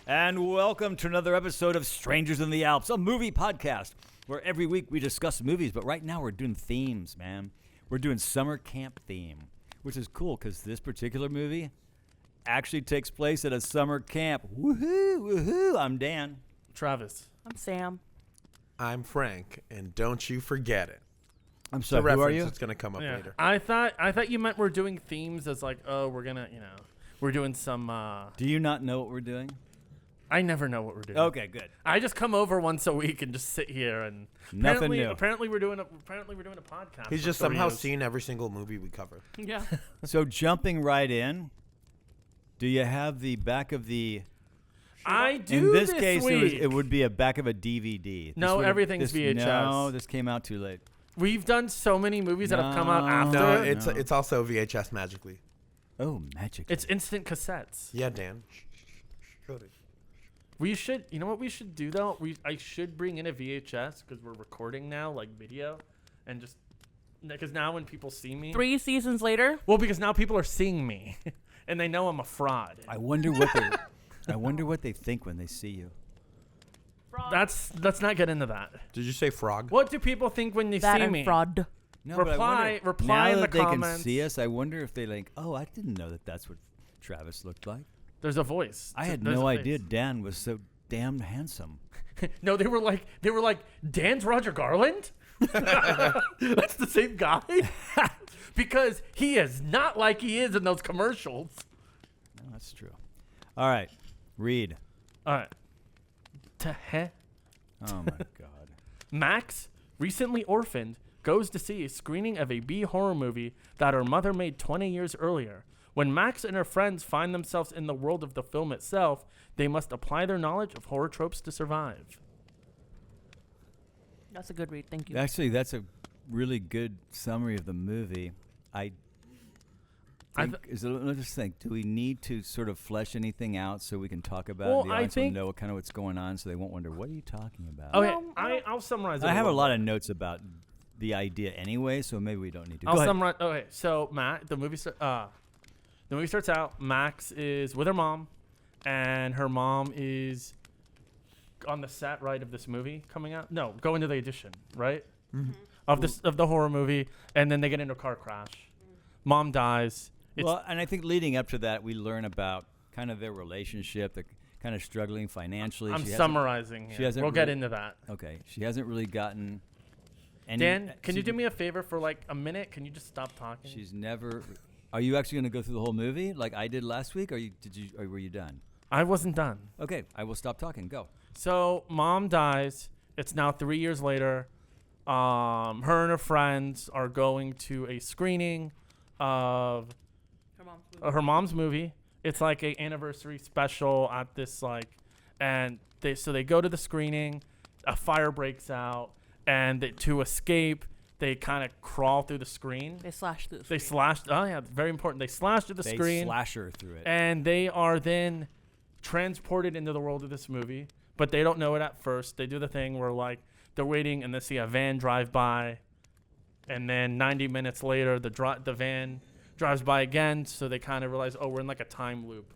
And welcome to another episode of Strangers in the Alps, a movie podcast where every week we discuss movies, but right now we're doing themes, man. We're doing summer camp theme, which is cool because this particular movie actually takes place at a summer camp. Woohoo, woohoo. I'm Dan. Travis. I'm Sam. I'm Frank, and don't you forget it. I'm sorry, the who are reference you? that's going to come up later. I thought you meant we're doing themes as like, oh, we're going to, we're doing some... Do you not know what we're doing? I never know what we're doing. Okay, good. I just come over once a week and just sit here and Nothing new. Apparently we're doing a podcast. He's just somehow seen every single movie we cover. Yeah. So jumping right in, do you have the back of the... I do. In this case, week. it would be a back of a DVD. No, everything's VHS. No, this came out too late. We've done so many movies that have come out after. No, it's also VHS magically. Oh, magic. It's instant cassettes. Yeah, Dan. Go to. We should, you know what we should do though? I should bring in a VHS because we're recording now, like video, and just because now when people see me, 3 seasons later. well, because now people are seeing me, and they know I'm a fraud. I wonder what they think when they see you. Fraud. Let's not get into that. Did you say frog? What do people think when they That see and me? fraud. No, Reply now in the that they comments. can see us, I wonder if they like, oh, I didn't know that that's what Travis looked like. There's a voice. I had There's no a face. idea Dan was so damn handsome. No, they were like, Dan's Roger Garland? That's the same guy? Because he is not like he is in those commercials. No, that's true. All right, read. All right. Oh, my God. Max, recently orphaned, goes to see a screening of a B horror movie that her mother made 20 years earlier. When Max and her friends find themselves in the world of the film itself, they must apply their knowledge of horror tropes to survive. That's a good read. Thank you. Actually, that's a really good summary of the movie. Let's just think. Do we need to sort of flesh anything out so we can talk about it? The audience will know kind of what's going on, so they won't wonder, what are you talking about? Okay, I'll summarize it. I have a lot of notes about the idea anyway, so maybe we don't need to. I'll summarize. Okay, so the movie starts out. Max is with her mom, and her mom is on the set, right, of this movie coming out. No, going to the audition, right, of the horror movie, and then they get into a car crash. Mom dies. And I think leading up to that, we learn about kind of their relationship. They're kind of struggling financially. I'm summarizing here. We'll get into that. Okay, she hasn't really gotten. Dan, can you do me a favor for like a minute? Can you just stop talking? She's never. Are you actually going to go through the whole movie like I did last week, or were you done? I wasn't done. Okay, I will stop talking. Go. So mom dies. It's now 3 years later. Her and her friends are going to a screening of her mom's movie. It's like an anniversary special at this and they go to the screening. A fire breaks out, and to escape, they kind of crawl through the screen. They slash through the screen. Oh yeah, very important. They slash through the screen. They slash her through it. And they are then transported into the world of this movie, but they don't know it at first. They do the thing where they're waiting and they see a van drive by, and then 90 minutes later the van drives by again, so they kind of realize, oh, we're in like a time loop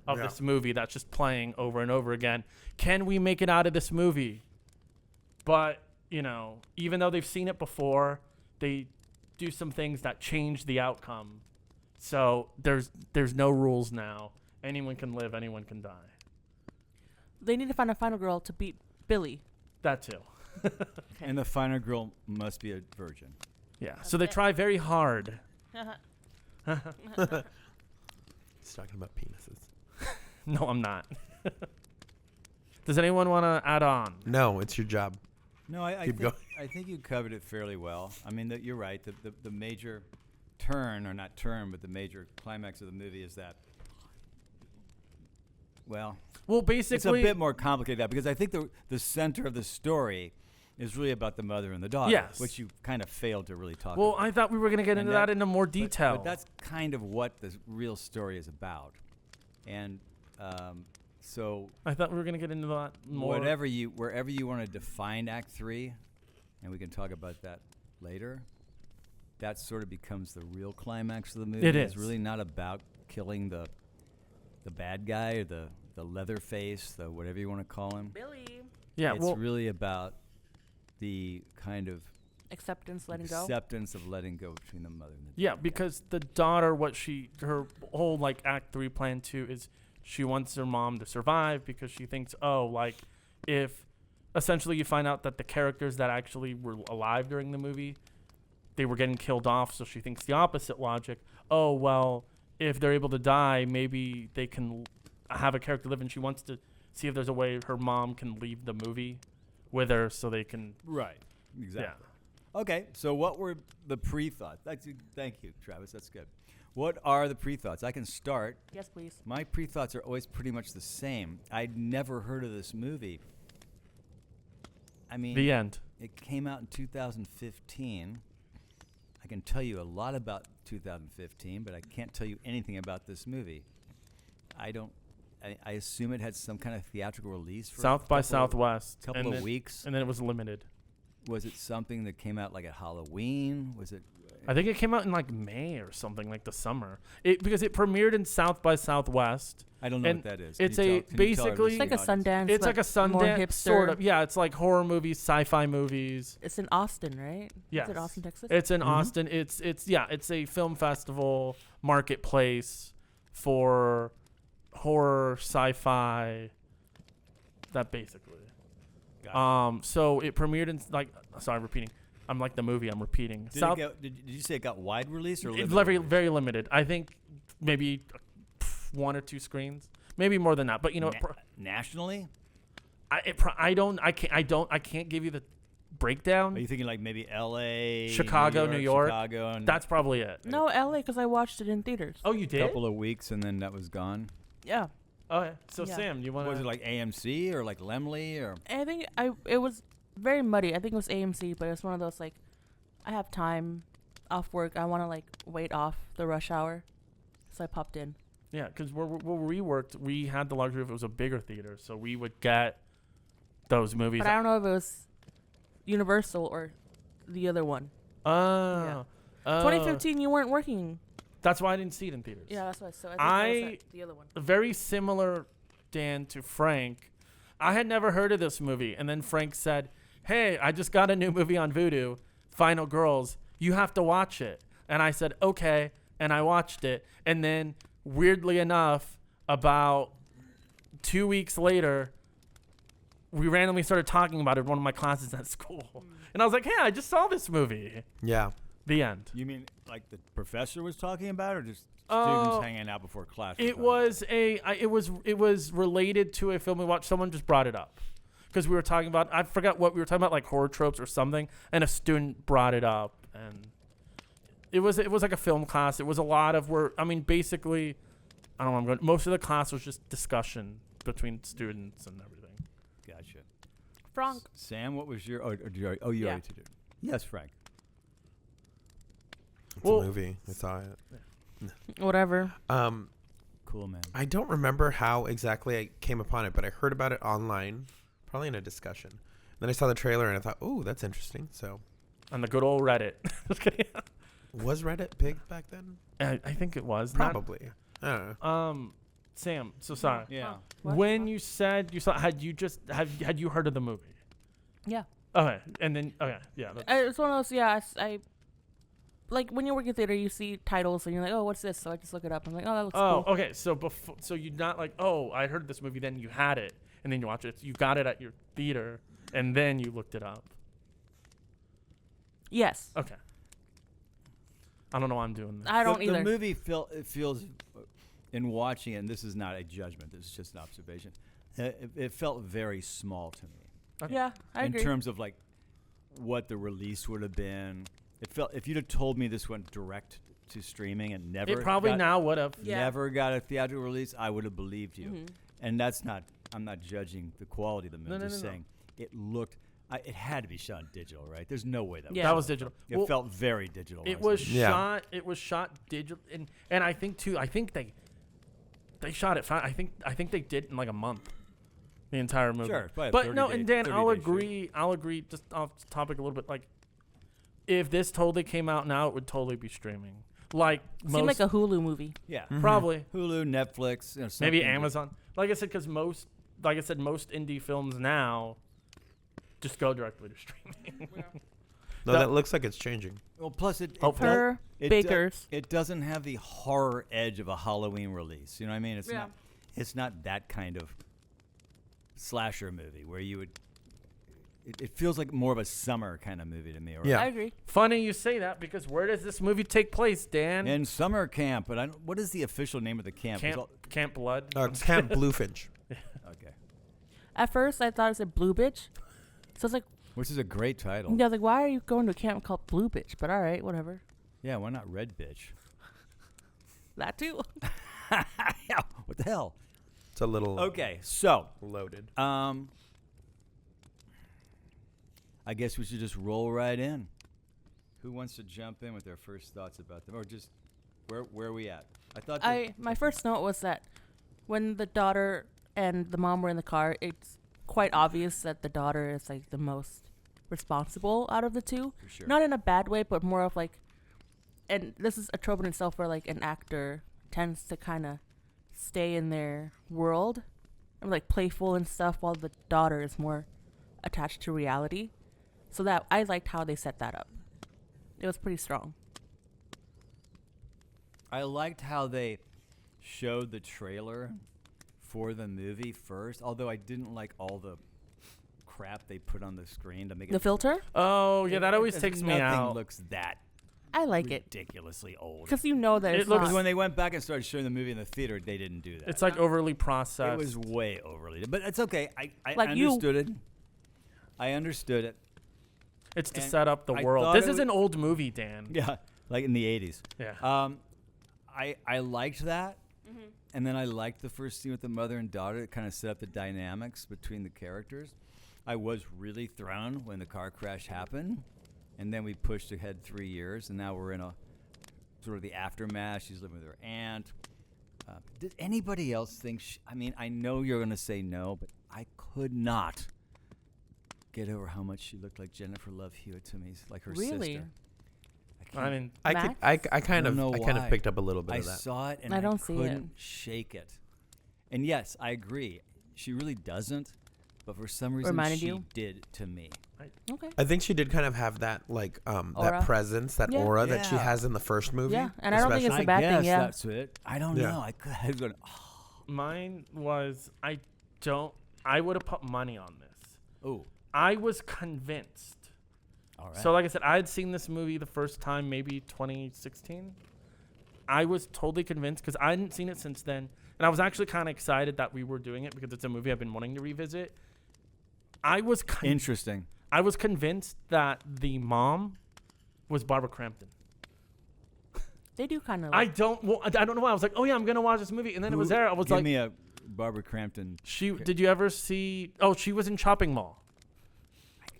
of this movie that's just playing over and over again. Can we make it out of this movie? But, even though they've seen it before, they do some things that change the outcome. So there's no rules now. Anyone can live, anyone can die. They need to find a final girl to beat Billy. That too. Okay. And the final girl must be a virgin. Yeah. So they try very hard. He's talking about penises. No, I'm not. Does anyone want to add on? No, it's your job. No, I think you covered it fairly well. I mean, you're right. The major turn, or not turn, but the major climax of the movie is that well, Well, it's a basically, bit more complicated than that because I think the center of the story is really about the mother and the daughter, Yes. which you kind of failed to really talk well, about. I thought we were going to get And into that into more detail. But that's kind of what the real story is about. And so I thought we were going to get into that more. wherever you want to define Act 3, and we can talk about that later, that sort of becomes the real climax of the movie. It It's is. really not about killing the bad guy or the Leatherface, the whatever you want to call him. Billy. Yeah, It's well, really about the kind of Acceptance, letting go. acceptance of letting go between the mother and the yeah, because the daughter, her whole like Act 3 plan too is she wants her mom to survive because she thinks, oh, like if essentially you find out that the characters that actually were alive during the movie, they were getting killed off, so she thinks the opposite logic. Oh, well, if they're able to die, maybe they can have a character live, and she wants to see if there's a way her mom can leave the movie with her so they can. Right. Exactly. Okay, so what were the pre-thoughts? Thank you, Travis. That's good. What are the pre-thoughts? I can start. Yes, please. My pre-thoughts are always pretty much the same. I'd never heard of this movie. I mean, The end. it came out in 2015. I can tell you a lot about 2015, but I can't tell you anything about this movie. I assume it had some kind of theatrical release for South by Southwest. couple and of then- weeks. And then it was limited. Was it something that came out like at Halloween? Was it? I think it came out in like May or something, like the summer. Because it premiered in South by Southwest. I don't know and what that is. it's Can you a- tell- can you tell our basically- It's like a listening audience? Sundance. It's like a more Sundance, hipster. sort of. Yeah, it's like horror movies, sci-fi movies. It's in Austin, right? Yes. Is it Austin, Texas? It's in Mhm. Austin. It's a film festival marketplace for horror, sci-fi. That basically. Gotcha. So it premiered in sorry, I'm repeating. I'm like the movie. I'm repeating. Did you say it got wide release or It's limited very release? very limited. I think maybe 1 or 2 screens, maybe more than that. But you know, nationally? I can't give you the breakdown. Are you thinking like maybe L.A., Chicago, New York? Chicago, and That's probably it. No, LA, because I watched it in theaters. Oh, you a did? couple of weeks and then that was gone? Yeah. Oh, yeah. So Yeah. Sam, you want Was it to? like AMC or like Lemley or? I think it was very muddy. I think it was AMC, but it's one of those like, I have time off work. I want to like wait off the rush hour, so I popped in. Yeah, because where we worked, we had the luxury of it was a bigger theater, so we would get those movies. But I don't know if it was Universal or the other one. Oh. 2015, you weren't working. That's why I didn't see it in theaters. Yeah, that's why. So I think that was the other one. Very similar, Dan, to Frank. I had never heard of this movie, and then Frank said, "Hey, I just got a new movie on Vudu, Final Girls. You have to watch it." And I said, "Okay," and I watched it. And then, weirdly enough, about 2 weeks later, we randomly started talking about it in one of my classes at school. And I was like, "Hey, I just saw this movie." Yeah. The end. You mean like the professor was talking about, or just Oh, students hanging out before class? It was it was related to a film we watched. Someone just brought it up because we were talking about, I forgot what we were talking about, like horror tropes or something, and a student brought it up, and it was like a film class. It was a lot of basically, I don't know. Most of the class was just discussion between students and everything. Gotcha. Frank. Sam, what was your? Oh, did you already, you Yeah. already did. Yes, Frank. It's Well- a movie. I saw it. Whatever. Cool, man. I don't remember how exactly I came upon it, but I heard about it online, probably in a discussion. Then I saw the trailer and I thought, "Ooh, that's interesting." So, On the good old Reddit. Just kidding. was Reddit big back then? I think it was. Probably. I don't know. Sam, so sorry. Yeah. What? When you said you saw, had you heard of the movie? Yeah. Okay, and then yeah. It's one of those. Yeah. I like when you work in theater, you see titles and you're like, "Oh, what's this?" So I just look it up. I'm like, "Oh, that looks Oh, cool." okay. So you're not like, "Oh, I heard this movie." Then you had it, and then you watch it. You got it at your theater, and then you looked it up. Yes. Okay. I don't know why I'm doing this. I don't the either. The movie feels, in watching it, and this is not a judgment, this is just an observation, it felt very small to me. Yeah, I agree. In terms of like what the release would have been. It felt, if you'd have told me this went direct to streaming and never It probably got, now would have. Yeah. never got a theatrical release, I would have believed you. Mhm. And I'm not judging the quality of the movie. No, I'm no, just no, no. saying it looked. It had to be shot in digital, right? There's no way that. Yeah. That was digital. It Well, felt very digital. It honestly. was Yeah. shot. It was shot digital, and I think too. I think they shot it. I think they did in like a month, the entire movie. Sure, probably a but 30 no, day- and Dan, 30 I'll day shoot. agree. I'll agree. Just off topic a little bit. Like, if this totally came out now, it would totally be streaming. Like It seemed like a Hulu movie. Yeah. probably Hulu, Netflix, maybe something. Amazon. Like I said, because most indie films now just go directly to streaming. No, That- that looks like it's changing. Well, plus it Hopefully. does- Per it Bakers. it doesn't have the horror edge of a Halloween release. You know what I mean? It's not that kind of slasher movie where you would. It feels like more of a summer kind of movie to me. Or Yeah. I agree. Funny you say that because where does this movie take place, Dan? In summer camp, but what is the official name of the camp? It's Camp Blood. Camp Bluefinch. okay, At first, I thought it said Blue Bitch. So I was like, which is a great title. I was like, why are you going to a camp called Blue Bitch? But all right, whatever. Yeah, why not Red Bitch? That too. Yeah, what the hell? It's a little Okay, so loaded. I guess we should just roll right in. Who wants to jump in with their first thoughts about them, or just where are we at? I thought My first note was that when the daughter and the mom were in the car, it's quite obvious that the daughter is like the most responsible out of the two. for sure. Not in a bad way, but more of like, and this is a trope in itself where like an actor tends to kind of stay in their world and like playful and stuff, while the daughter is more attached to reality. So that I liked how they set that up. It was pretty strong. I liked how they showed the trailer for the movie first, although I didn't like all the crap they put on the screen to make The it. filter, Oh yeah, that always Because takes me nothing out. looks that I like it ridiculously old. because you know that It it's looks not. Because when they went back and started showing the movie in the theater, they didn't do that. It's like overly processed. It was way overly, but it's okay. I Like you- understood it. I understood it. It's to and set up the I world. thought This it is an old movie, Dan. Yeah, like in the 80s. Yeah. I liked that, and then I liked the first scene with the mother and daughter. It kind of set up the dynamics between the characters. I was really thrown when the car crash happened, and then we pushed ahead 3 years, and now we're in a sort of the aftermath. She's living with her aunt. Did anybody else think? I mean, I know you're going to say no, but I could not get over how much she looked like Jennifer Love Hewitt to me, like her Really? sister. I mean, I kind don't know of why. picked up a little bit I of that. saw it and I don't see it. couldn't shake it. And yes, I agree. She really doesn't, but for some reason Reminded she you? did to me. Okay. I think she did kind of have that like Aura. that presence, that Yeah. aura that she Yeah. has in the first movie. Yeah, and I don't think it's a bad I guess thing. Yeah. that's it. I don't Yeah. know. I was going, mine was I would have put money on this. oh, I was convinced. all right. So like I said, I had seen this movie the first time maybe 2016. I was totally convinced because I hadn't seen it since then. And I was actually kind of excited that we were doing it because it's a movie I've been wanting to revisit. I was Interesting. I was convinced that the mom was Barbara Crampton. They do kind of. I don't know why. I was like, oh yeah, I'm gonna watch this movie, and then it was there. I was Give like, me a Barbara Crampton. did you ever see? Oh, she was in Chopping Mall.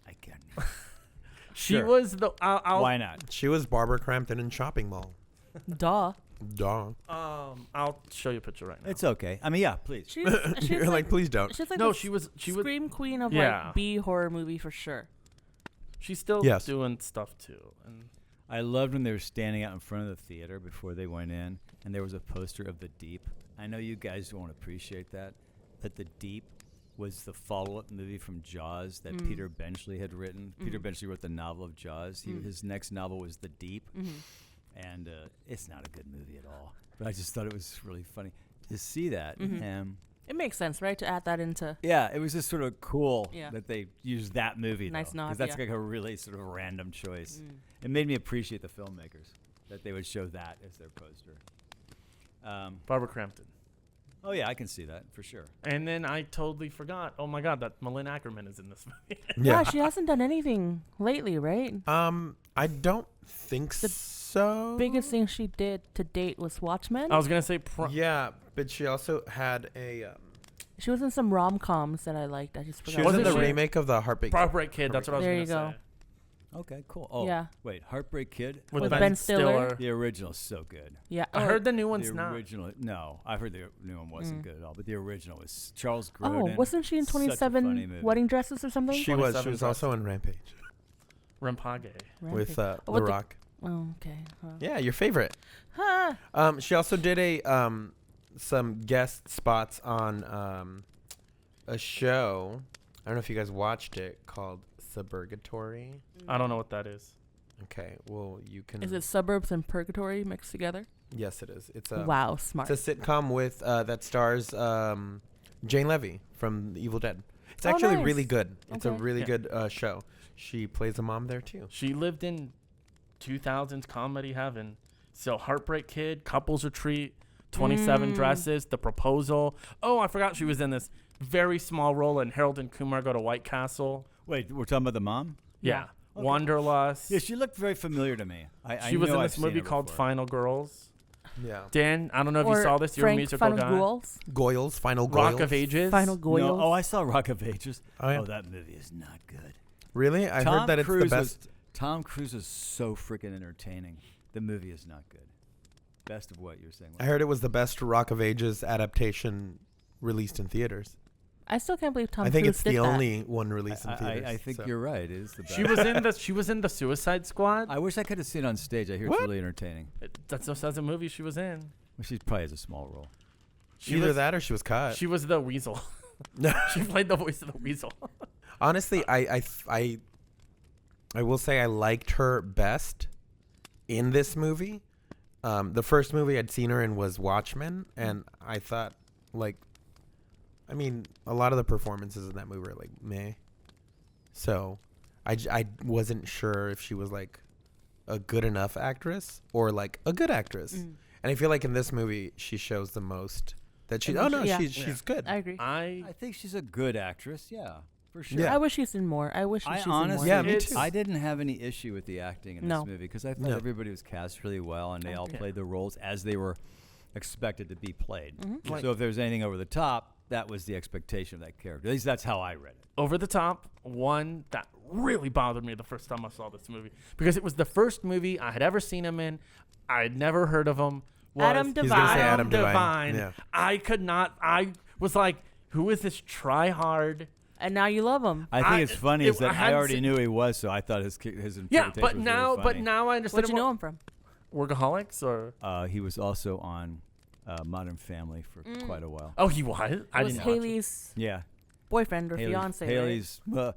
I can't. She Sure. was the. Why not? She was Barbara Crampton in Shopping Mall. Duh. Duh. I'll show you a picture right now. It's okay. I mean, yeah, please. She's You're like, please don't. She's like No, the she was scream queen of Yeah. like B horror movie for sure. she's still Yes. doing stuff too. And I loved when they were standing out in front of the theater before they went in, and there was a poster of The Deep. I know you guys won't appreciate that, but The Deep was the follow-up movie from Jaws that Peter Benchley had written. Peter Benchley wrote the novel of Jaws. His next novel was The Deep, and it's not a good movie at all. But I just thought it was really funny to see that. It makes sense, right, to add that into. Yeah, it was just sort of cool Yeah. that they used that movie. Nice though, nod, 'cause that's yeah. like a really sort of random choice. It made me appreciate the filmmakers that they would show that as their poster. Barbara Crampton. Oh yeah, I can see that for sure. And then I totally forgot. Oh my God, that Malin Akerman is in this movie. Yeah, she hasn't done anything lately, right? I don't think so. Biggest thing she did to date was Watchmen. I was gonna say. Yeah, but she also had a She was in some rom-coms that I liked. I just forgot. She was in Wasn't the she- remake of the Heartbreak. Heartbreak Kid. That's what I was There going you to go. say. Okay, cool. Oh, Yeah. wait, Heartbreak Kid? With Ben Stiller. The original is so good. Yeah. I heard the new one's The not. original, no, I've heard the new one wasn't good at all, but the original was Charles Oh, Grodin. wasn't she in Such a funny 27 movie. Wedding Dresses or something? She was 27 also in Rampage Rampage. with Rampage. The with the- Rock. Oh, okay. Huh. Yeah, your favorite. Huh. She also did some guest spots on a show. I don't know if you guys watched it, called Suburgatory. I don't know what that is. Okay, well you can. Is it Suburbs and Purgatory mixed together? Yes, it is. It's a Wow, smart. It's a sitcom with that stars Jane Levy from The Evil Dead. It's Oh, actually nice. really good. It's a Okay. really Yeah. good show. She plays a mom there too. She lived in 2000s comedy heaven. So Heartbreak Kid, Couples Retreat, 27 Dresses, The Proposal. Oh, I forgot she was in this very small role in Harold and Kumar Go to White Castle. Wait, we're talking about the mom? Yeah. Okay. Wanderlust. Yeah, she looked very familiar to me. She was know in I've this seen movie her called before. Final Girls. Yeah. Dan, I don't know if or you saw this. You're a Frank musical Final guy. Goals. Goyles, Final Goyles. Rock of Ages. Final Goyles. No, oh, I saw Rock of Ages. Oh, yeah. Oh, that movie is not good. Really? I Tom heard that it's Cruise the best. Tom Cruise is so freaking entertaining. The movie is not good. Best of what you're saying. I heard it was the best Rock of Ages adaptation released in theaters. I still can't believe Tom I think Cruise it's did the that. only one released in theaters. I think so. you're right. It is the best. She was in the Suicide Squad. I wish I could have seen it on stage. I hear What? it's really entertaining. That's just as a movie she was in. Well, she probably has a small role. She Either was, that or she was cut. She was the weasel. She played the voice of the weasel. Honestly, I will say I liked her best in this movie. The first movie I'd seen her in was Watchmen, and I thought, like, I mean, a lot of the performances in that movie are like meh. So, I wasn't sure if she was like a good enough actress or like a good actress. And I feel like in this movie she shows the most that she. Oh no, Yeah. she's good. I agree. I think she's a good actress. Yeah, for sure. Yeah. I wish she's in more. I wish I she's in honestly, more. Yeah, me It's- too. I didn't have any issue with the acting in No. this movie because I thought No. everybody was cast really well and they all Okay. played the roles as they were expected to be played. Mhm. So if there was anything over the top, that was the expectation of that character. At least that's how I read it. Over the top, one that really bothered me the first time I saw this movie because it was the first movie I had ever seen him in. I had never heard of him. Adam He's gonna say Devine. Adam Devine. Yeah. I could not. I was like, who is this try hard? And now you love him. I think it's funny is I that I hadn't already seen- knew he was, so I thought his interpretation Yeah, but was really now, funny. I understand. Where'd you know him from? Workaholics or He was also on Modern Family for quite a while. oh, he was. I It was didn't watch it. Haley's Yeah. boyfriend or fiance. Haley's. Well,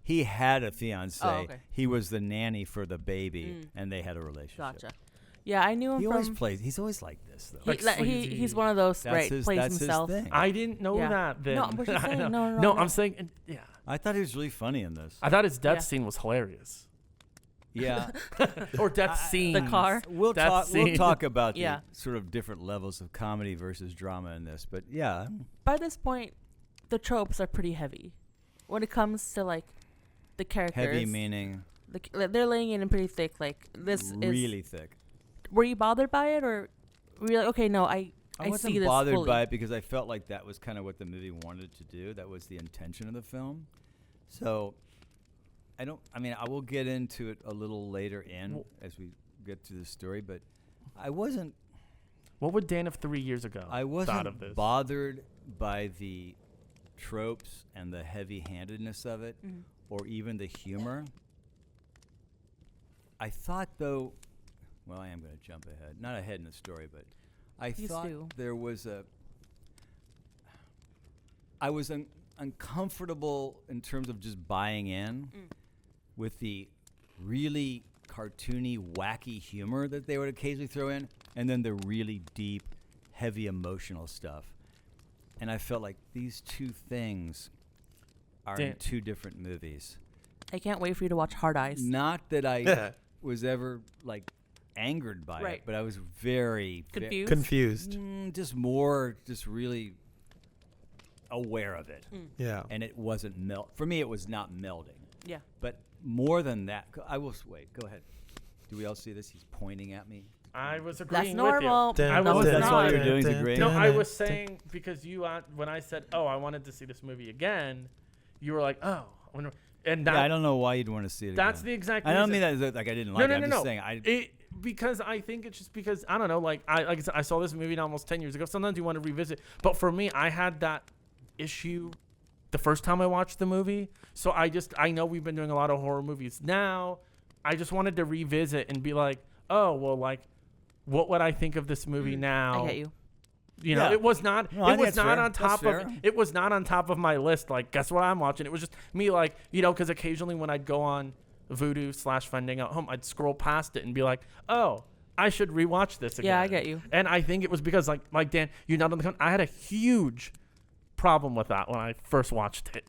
he had a fiance. Oh, okay. He was the nanny for the baby, and they had a relationship. Gotcha. Yeah, I knew him He from. always plays. He's always like this, though. Like sleazy. He's one of those That's his. plays That's himself. his thing. I didn't know Yeah. that then. No, but you're I saying- know. no, No, no. I'm saying yeah. I thought he was really funny in this. I thought his death Yeah. scene was hilarious. Yeah. Or death scene. The car. We'll That talk. We'll scene. talk about Yeah. the sort of different levels of comedy versus drama in this, but yeah, By this point, the tropes are pretty heavy. When it comes to like the characters, heavy meaning they're laying it in pretty thick. Like this really is. thick. Were you bothered by it, or were you like, okay, no, I wasn't see this bothered fully. by it because I felt like that was kind of what the movie wanted to do. That was the intention of the film. So, I will get into it a little later in as we get to the story, but I wasn't What would Dan of 3 years ago I thought of wasn't this? bothered by the tropes and the heavy-handedness of it, Mhm. or even the humor. I thought, though, well, I am going to jump ahead. Not ahead in the story, but I Please thought do. there was I was uncomfortable in terms of just buying in with the really cartoony, wacky humor that they would occasionally throw in, and then the really deep, heavy emotional stuff. And I felt like these two things are in Dan- two different movies. I can't wait for you to watch Hard Eyes. Not that I was ever like angered by Right. it, but I was very Confused. Confused. just really aware of it. Yeah. And it wasn't for me. It was not melding. Yeah. But more than that, I will wait. Go ahead. Do we all see this? He's pointing at me. I was agreeing That's normal. with you. I No, was it's that's all not. you're doing is agreeing. No, I was saying because you when I said, "Oh, I wanted to see this movie again," you were like, "Oh," and that, Yeah, I don't know why you'd want to see it. that's again. the exact. I don't reason. mean that like I didn't like it. I'm just saying Because I think it's just because I don't know. Like I said, I saw this movie almost 10 years ago. Sometimes you want to revisit, but for me, I had that issue the first time I watched the movie. So I know we've been doing a lot of horror movies now. I just wanted to revisit and be like, oh well, like what would I think of this movie now? I get you. You know, Yeah. it was not. No, I it think was that's not fair. on That's top of. fair. It was not on top of my list. Like, guess what I'm watching? It was just me, like, you know, because occasionally when I'd go on Vudu/Finding Out Home, I'd scroll past it and be like, oh, I should rewatch this again. Yeah, I get you. And I think it was because, like Dan, you're not on the. I had a huge problem with that when I first watched it,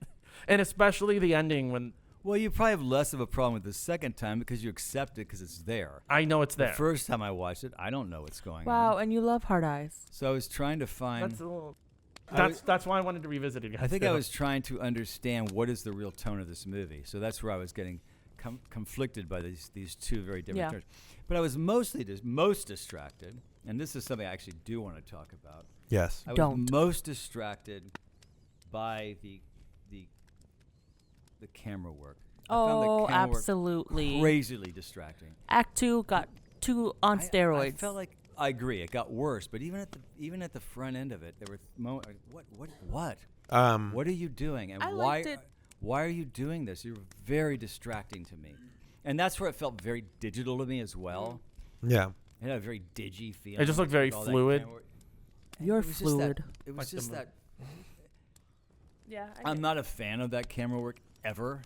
and especially the ending when Well, you probably have less of a problem with the second time because you accept it because it's there. I know it's there. The first time I watched it, I don't know what's going Wow, on. and you love Hard Eyes. So I was trying to find. That's a little. I That's why I wanted to revisit it again. I think I was trying to understand what is the real tone of this movie. So that's where I was getting conflicted by these two very different Yeah. tones. But I was mostly most distracted, and this is something I actually do want to talk about. Yes. I was Don't. most distracted by the camera work. I found the Oh, camera work absolutely. crazily distracting. Act 2 got 2 on steroids. I felt like I agree. It got worse, but even at the front end of it, there were what? What are you doing? And I why? liked it. Why are you doing this? You're very distracting to me, and that's where it felt very digital to me as well. Yeah. It had a very digi feeling. It just looked very with all that fluid. camera work. You're It was just that- fluid. It was Like the just mo- that. Yeah, I'm not a fan of that camera work ever,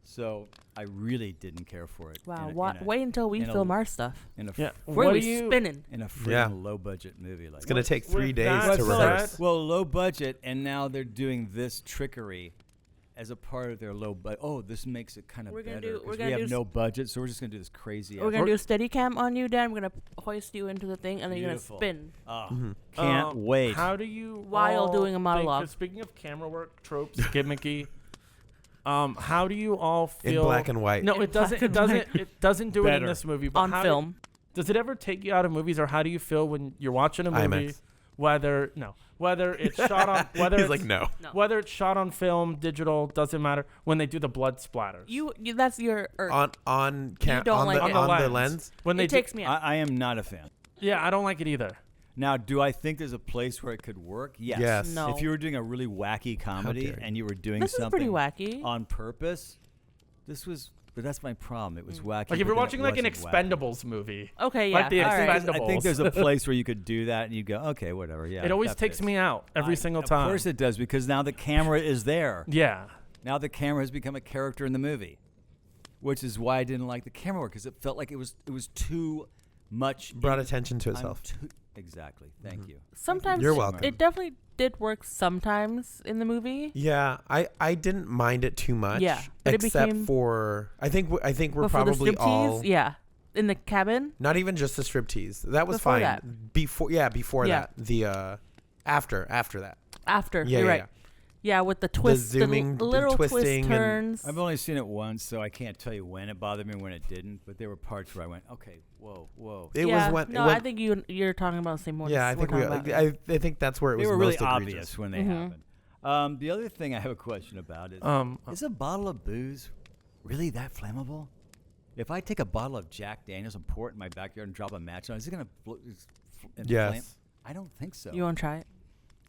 so I really didn't care for it. Wow, in a- wait until we in a- film our stuff. in a Yeah. Where What we do you? spinning? in a freaking Yeah. low budget movie like It's going to take With 3 days that to said- rehearse. Well, low budget, and now they're doing this trickery as a part of their low budget. Oh, this makes it kind of We're gonna better do- we're 'cause gonna we do have s- no budget, so we're just gonna do this crazy. We're ass- gonna do a steady cam on you, Dan. We're gonna hoist you into the thing, and then Beautiful. you're gonna spin. Oh, can't wait. How do you While all doing a think- monologue. 'cause speaking of camera work tropes, gimmicky. How do you all In feel? black and white. No, In it doesn't. black It and doesn't. It doesn't do it in Better. this movie. But On how film. does it ever take you out of movies, or how do you feel when you're watching a movie? IMAX. Whether it's shot on whether He's it's, like, no. No. whether it's shot on film, digital, doesn't matter. When they do the blood splatters, You that's your irk. On don't like it. On the the lens. when they It takes do, me out. I am not a fan. yeah, I don't like it either. Now, do I think there's a place where it could work? Yes. Yes. No. If you were doing a really wacky comedy dare you. and you were doing This is something pretty wacky. on purpose, but that's my problem. It was wacky. Like if but you're then it watching like an wasn't wacky. Expendables movie, Okay, yeah. like the all right. Expendables. I think there's a place where you could do that and you go, okay, whatever. Yeah. it always that takes fits. me out every single Of time. course it does, because now the camera is there. Yeah. Now the camera has become a character in the movie, which is why I didn't like the camera work, because it felt like it was too much. Brought attention to I'm itself. Exactly. Thank you. Sometimes You're it- welcome. It definitely did work sometimes in the movie. Yeah, I didn't mind it too much. Yeah, but it except became- for I think we're But for the probably striptease, all yeah, in the cabin. not even just the striptease. That was Before fine. that. Before Yeah. that. The after that. After, Yeah, you're yeah, right. Yeah, with the twist, zooming, the the little twisting twist and- turns. I've only seen it once, so I can't tell you when it bothered me and when it didn't. But there were parts where I went, okay, whoa. It yeah, was when no, when, I think you're talking about the same one. yeah, I think I think that's where it They was were really most obvious egregious. when they Mhm. happened. The other thing I have a question about is a bottle of booze really that flammable? If I take a bottle of Jack Daniels and pour it in my backyard and drop a match on it, is it going to Yes. flame? I don't think so. You want to try it?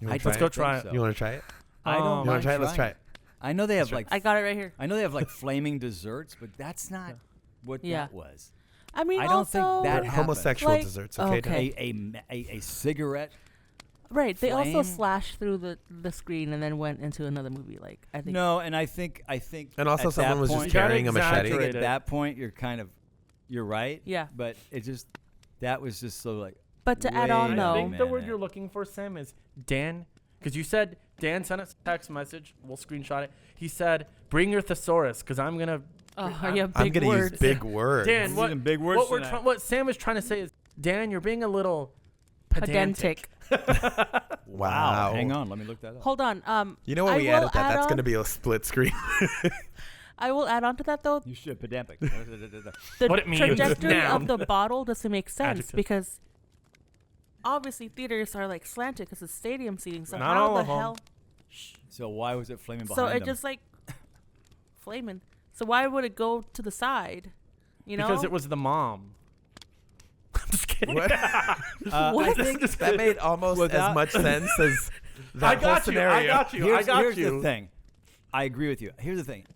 You I wanna don't Let's go think try it. so. You want to try it? I don't You You mind want to try it? Let's try trying it. I know they have like I got it right here. I know they have like flaming desserts, but that's not what Yeah. that was. I mean, I don't think also, that They're happened. homosexual Like- desserts. Okay. okay. Dan? A cigarette. right? They also flame. slashed through the screen and then went into another movie. Like I think. No, and I think And also at someone that was just point- carrying a I machete. think Exaggerated. at that point you're right. Yeah. But it just that was just so like But to add way on, I though, think the word man, you're looking for, Sam, is Dan. Because you said Dan sent us a text message. We'll screenshot it. He said, "Bring your thesaurus, because I'm gonna." oh, yeah, I'm big gonna words. use big words. Dan, He's what? using big words tonight. What Sam is trying to say is, Dan, you're being a little pedantic. Wow. Hang on, let me look that up. Hold on. You know when I we will edit that, add that's on- going to be a split screen. I will add on to that though. You should pedantic. The What it means. trajectory Noun. of the bottle doesn't make sense Adjective. because obviously theaters are like slanted because it's stadium seating. So Not how all the of 'em. hell? So why was it flaming So behind it them? just like flaming. So why would it go to the side? You know, Because it was the mom. I'm just kidding. What? What? That made almost Without- as much sense as that I whole got you. scenario. I got you. Here's, I got here's you. the thing. I agree with you. Here's the thing.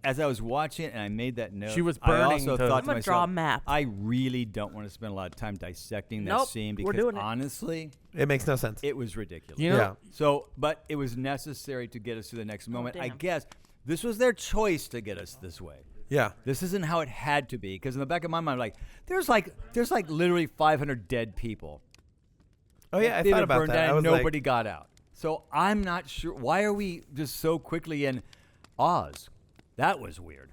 As I was watching it and I made that note, She was I burning also the- thought I'm to gonna draw a myself, map. I really don't want to spend a lot of time dissecting that Nope, scene we're because doing it. honestly, It makes no sense. it was ridiculous. You know, Yeah. So, but it was necessary to get us to the next moment. I damn. guess this was their choice to get us this way. Yeah. This isn't how it had to be. Because in the back of my mind, like, there's like literally 500 dead people. Oh yeah, I Theater thought about burned that. down I and was nobody like, got out. So I'm not sure. Why are we just so quickly in Oz? That was weird.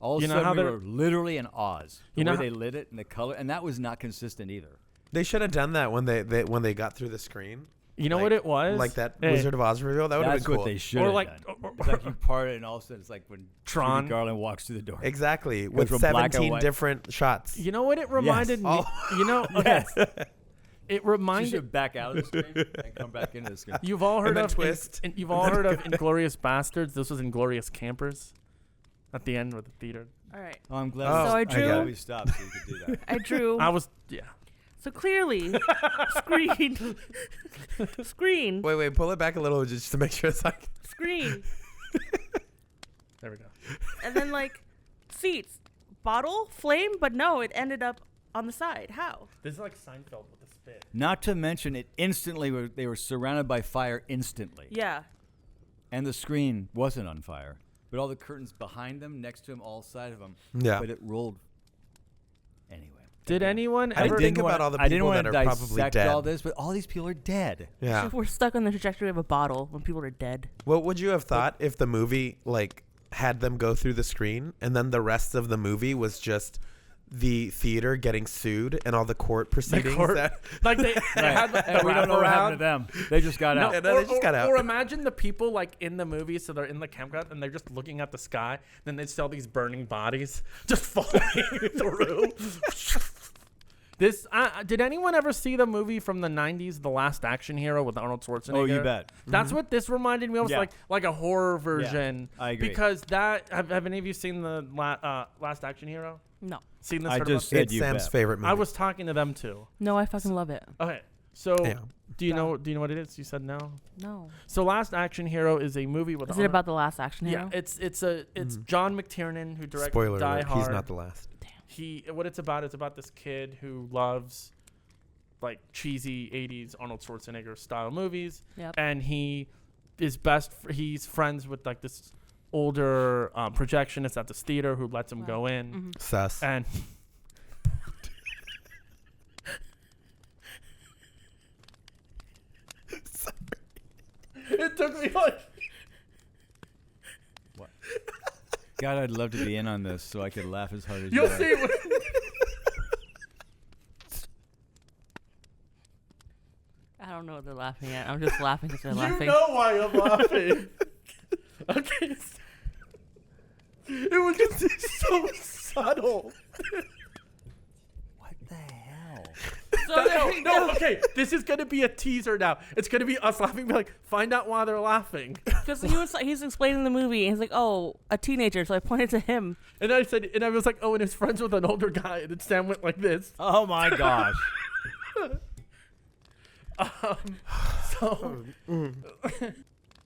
All of You a know sudden how we they're- were literally in Oz. The You know way how- they lit it and the color, and that was not consistent either. they should have done that when they got through the screen. you know Like- what it was? Like that Hey, Wizard of Oz reveal. That would have That's been cool. what they should Or have like- done. or- It's like you part it, and all of a sudden it's like when Tron. Judy Garland walks through the door. Exactly. Goes With from black and 17 white. different shots. You know what it reminded me? Oh. You know, okay. Yes. It She reminded. should back out of the screen and come back into the screen. You've all heard And then of twist. you've all heard of Inglorious Bastards. This was Inglorious Campers. At the end with the theater. All right. Oh, I'm glad. Oh, So I I'm drew- glad we stopped so we could do that. I drew. I was So clearly, screen, Wait, pull it back a little just to make sure it's like. screen, there we go. and then like seats, bottle, flame, but no, it ended up on the side. How? This is like Seinfeld with the spit. Not to mention, it instantly they were surrounded by fire instantly, Yeah. and the screen wasn't on fire, but all the curtains behind them, next to them, all sides of them. Yeah. But it rolled. Anyway. Did anyone I ever think about all the I didn't people want that to are probably dissect dead. all this, but all these people are dead. Yeah. We're stuck on the trajectory of a bottle when people are dead. What would you have thought if the movie like had them go through the screen and then the rest of the movie was just the theater getting sued and all the court proceedings? court- that- like they had the And we don't know what happened to wraparound? them. They just got out. Yeah, no, they just got out. Or imagine the people like in the movie, so they're in the campground and they're just looking at the sky. Then they see all these burning bodies just falling through. This did anyone ever see the movie from the '90s, The Last Action Hero with Arnold Schwarzenegger? Oh, you bet. That's what this reminded me of. Yeah. Like a horror version. I agree. Because that have any of you seen the Last Action Hero? No. Seen this? I heard just about- said It's you Sam's bet. favorite movie. I was talking to them too. No, I fucking love it. Okay, so Yeah. do you know what it is? You said no. No. So Last Action Hero is a movie with Is it about the last action Yeah, hero? it's John McTiernan who directed Spoiler Die alert, Hard. he's not the last. What it's about is about this kid who loves like cheesy 80s Arnold Schwarzenegger style movies. Yep. And he is he's friends with like this older projectionist at this theater who lets him Wow. go in. Mhm. Sus. And it took me like God, I'd love to be in on this so I could laugh as hard as you'll you are. see what I don't know what they're laughing at. I'm just laughing because they're you laughing. know why I'm laughing. Okay. It was just so subtle. What the hell? So there you go. Okay, this is gonna be a teaser now. It's gonna be us laughing, be like, find out why they're laughing. Because he's explaining the movie, and he's like, "Oh, a teenager." So I pointed to him. And I was like, oh, and his friends with an older guy, and then Sam went like this. Oh my gosh.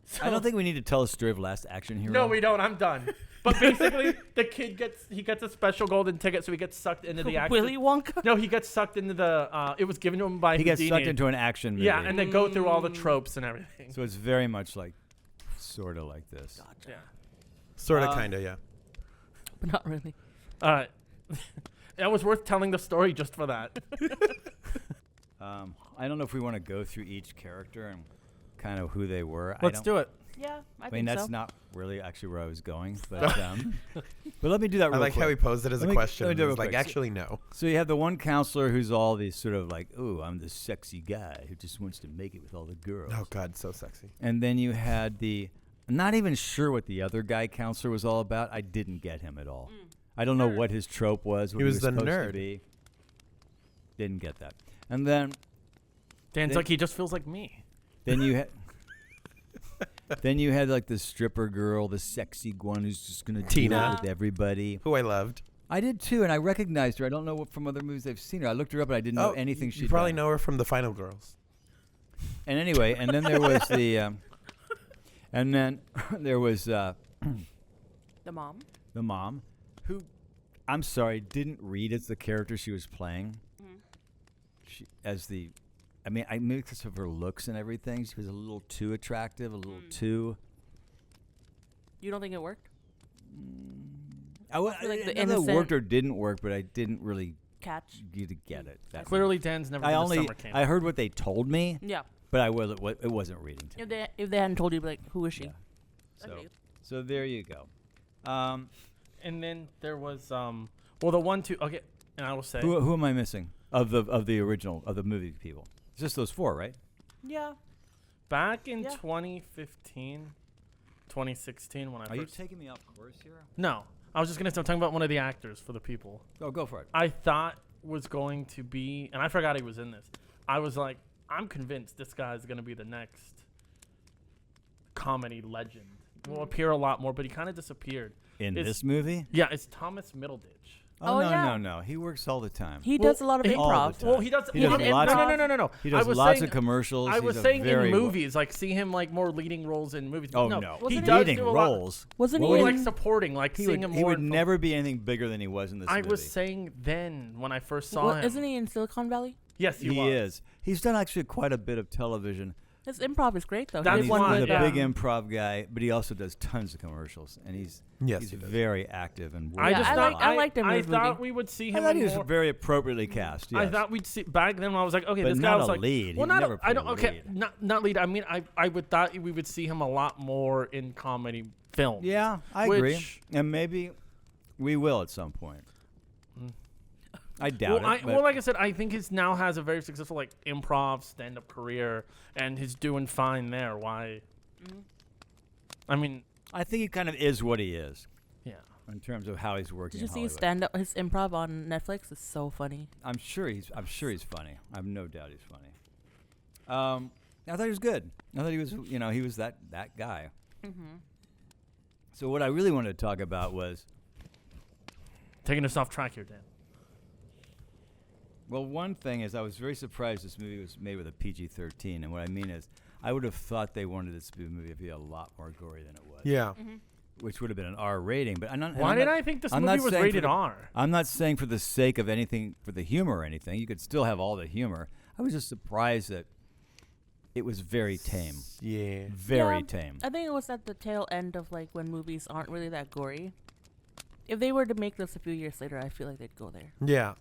So I don't think we need to tell a story of Last Action Hero. no, we don't. I'm done. But basically, the kid gets a special golden ticket, so he gets sucked into the action. Willy Wonka. No, he gets sucked into the. It was given to him by He gets Houdini. sucked into an action movie. Yeah, and they go through all the tropes and everything. so it's very much like, sort of like this. Yeah. Sort of, kind of, yeah. But not really. All right. It was worth telling the story just for that. I don't know if we want to go through each character and kind of who they were. Let's do it. Yeah, I I mean, think that's so. not really actually where I was going, but but let me do that I real like quick. how he posed it as Let a me- question. let me do it It's real like, quick. actually, no. So you have the one counselor who's all these sort of like, "Ooh, I'm the sexy guy who just wants to make it with all the girls." Oh, God, so sexy. And then you had the not even sure what the other guy counselor was all about. I didn't get him at all. I don't know what his trope was. What He was the supposed nerd. To be. Didn't get that. And then Dan's like, he just feels like me. then you had then you had like the stripper girl, the sexy one who's just gonna deal Tina. with everybody. Who I loved. I did too, and I recognized her. I don't know what from other movies I've seen her. I looked her up, and I didn't know anything she. You probably know her from The Final Girls. And anyway, and then there was the, and then there was The mom. the mom, who, I'm sorry, didn't read as the character she was playing. She as the, I mean because of her looks and everything, she was a little too attractive, a little too. You don't think it worked? I feel like the don't know if it worked innocent- or didn't work, but I didn't really Catch. get it. That Clearly, Dan's never much. been to summer camp. I heard what they told me, Yeah. but it wasn't reading to me. If they hadn't told you, like, who is she? Yeah. So, Okay. so there you go. And then there was well, the one, two. Okay, and I will say, Who am I missing of the original of the movie people? It's just those four, right? Yeah. back in Yeah. 2015, 2016, when I Are you first. taking me off course here? No, I was just gonna. I'm talking about one of the actors for the people. Oh, go for it. I thought was going to be, and I forgot he was in this. I was like, I'm convinced this guy is going to be the next comedy legend. Will appear a lot more, but he kind of disappeared. In It's- this movie? Yeah, it's Thomas Middleditch. Oh, no, yeah. no. He works all the time. He Well, does a lot of he- All improv. the time. Well, he does. He does no, lots no, of- no, no. He I does was lots saying, of commercials. I was He's a saying very in movies, like see him like more leading roles in movies. But Oh no, no, he Wasn't does leading do a lot. roles. Wasn't What he Or would like in- supporting, like He seeing would, him he more. would never be anything bigger than he was in this I movie. was saying then when I first saw Well, him. isn't he in Silicon Valley? Yes, he he was. is. He's done actually quite a bit of television. His improv is great, though. That's he He's did one why, a with, yeah. big improv guy, but he also does tons of commercials, and he's Yes, he does. very active and. I Yeah, just I thought like- I liked him in I this thought movie. we would see I him. thought in he was more, very appropriately cast. Yes. I thought we'd see back then. I was like, okay, But this not guy was a like, lead. well, He not never I played don't. a Okay, lead. not lead. I mean, I would thought we would see him a lot more in comedy films. Yeah, I agree, Which- and maybe we will at some point. I doubt Well, it. but well, like I said, I think he's now has a very successful like improv stand-up career, and he's doing fine there. Why? I mean, I think he kind of is what he is yeah. in terms of how he's working. Did you in see his Hollywood. stand-up, his improv on Netflix? Is so funny. I'm sure he's funny. I have no doubt he's funny. I thought he was good. I thought he was, he was that guy. So what I really wanted to talk about was, Taking us off track here, Dan. well, one thing is I was very surprised this movie was made with a PG-13, and what I mean is I would have thought they wanted this movie to be a lot more gory than it was. Yeah. Which would have been an R rating, but Why did I think this movie was rated R? I'm not saying for the sake of anything, for the humor or anything. You could still have all the humor. I was just surprised that it was very tame. Yeah. Very Yeah, tame. I think it was at the tail end of like when movies aren't really that gory. If they were to make this a few years later, I feel like they'd go there. Yeah.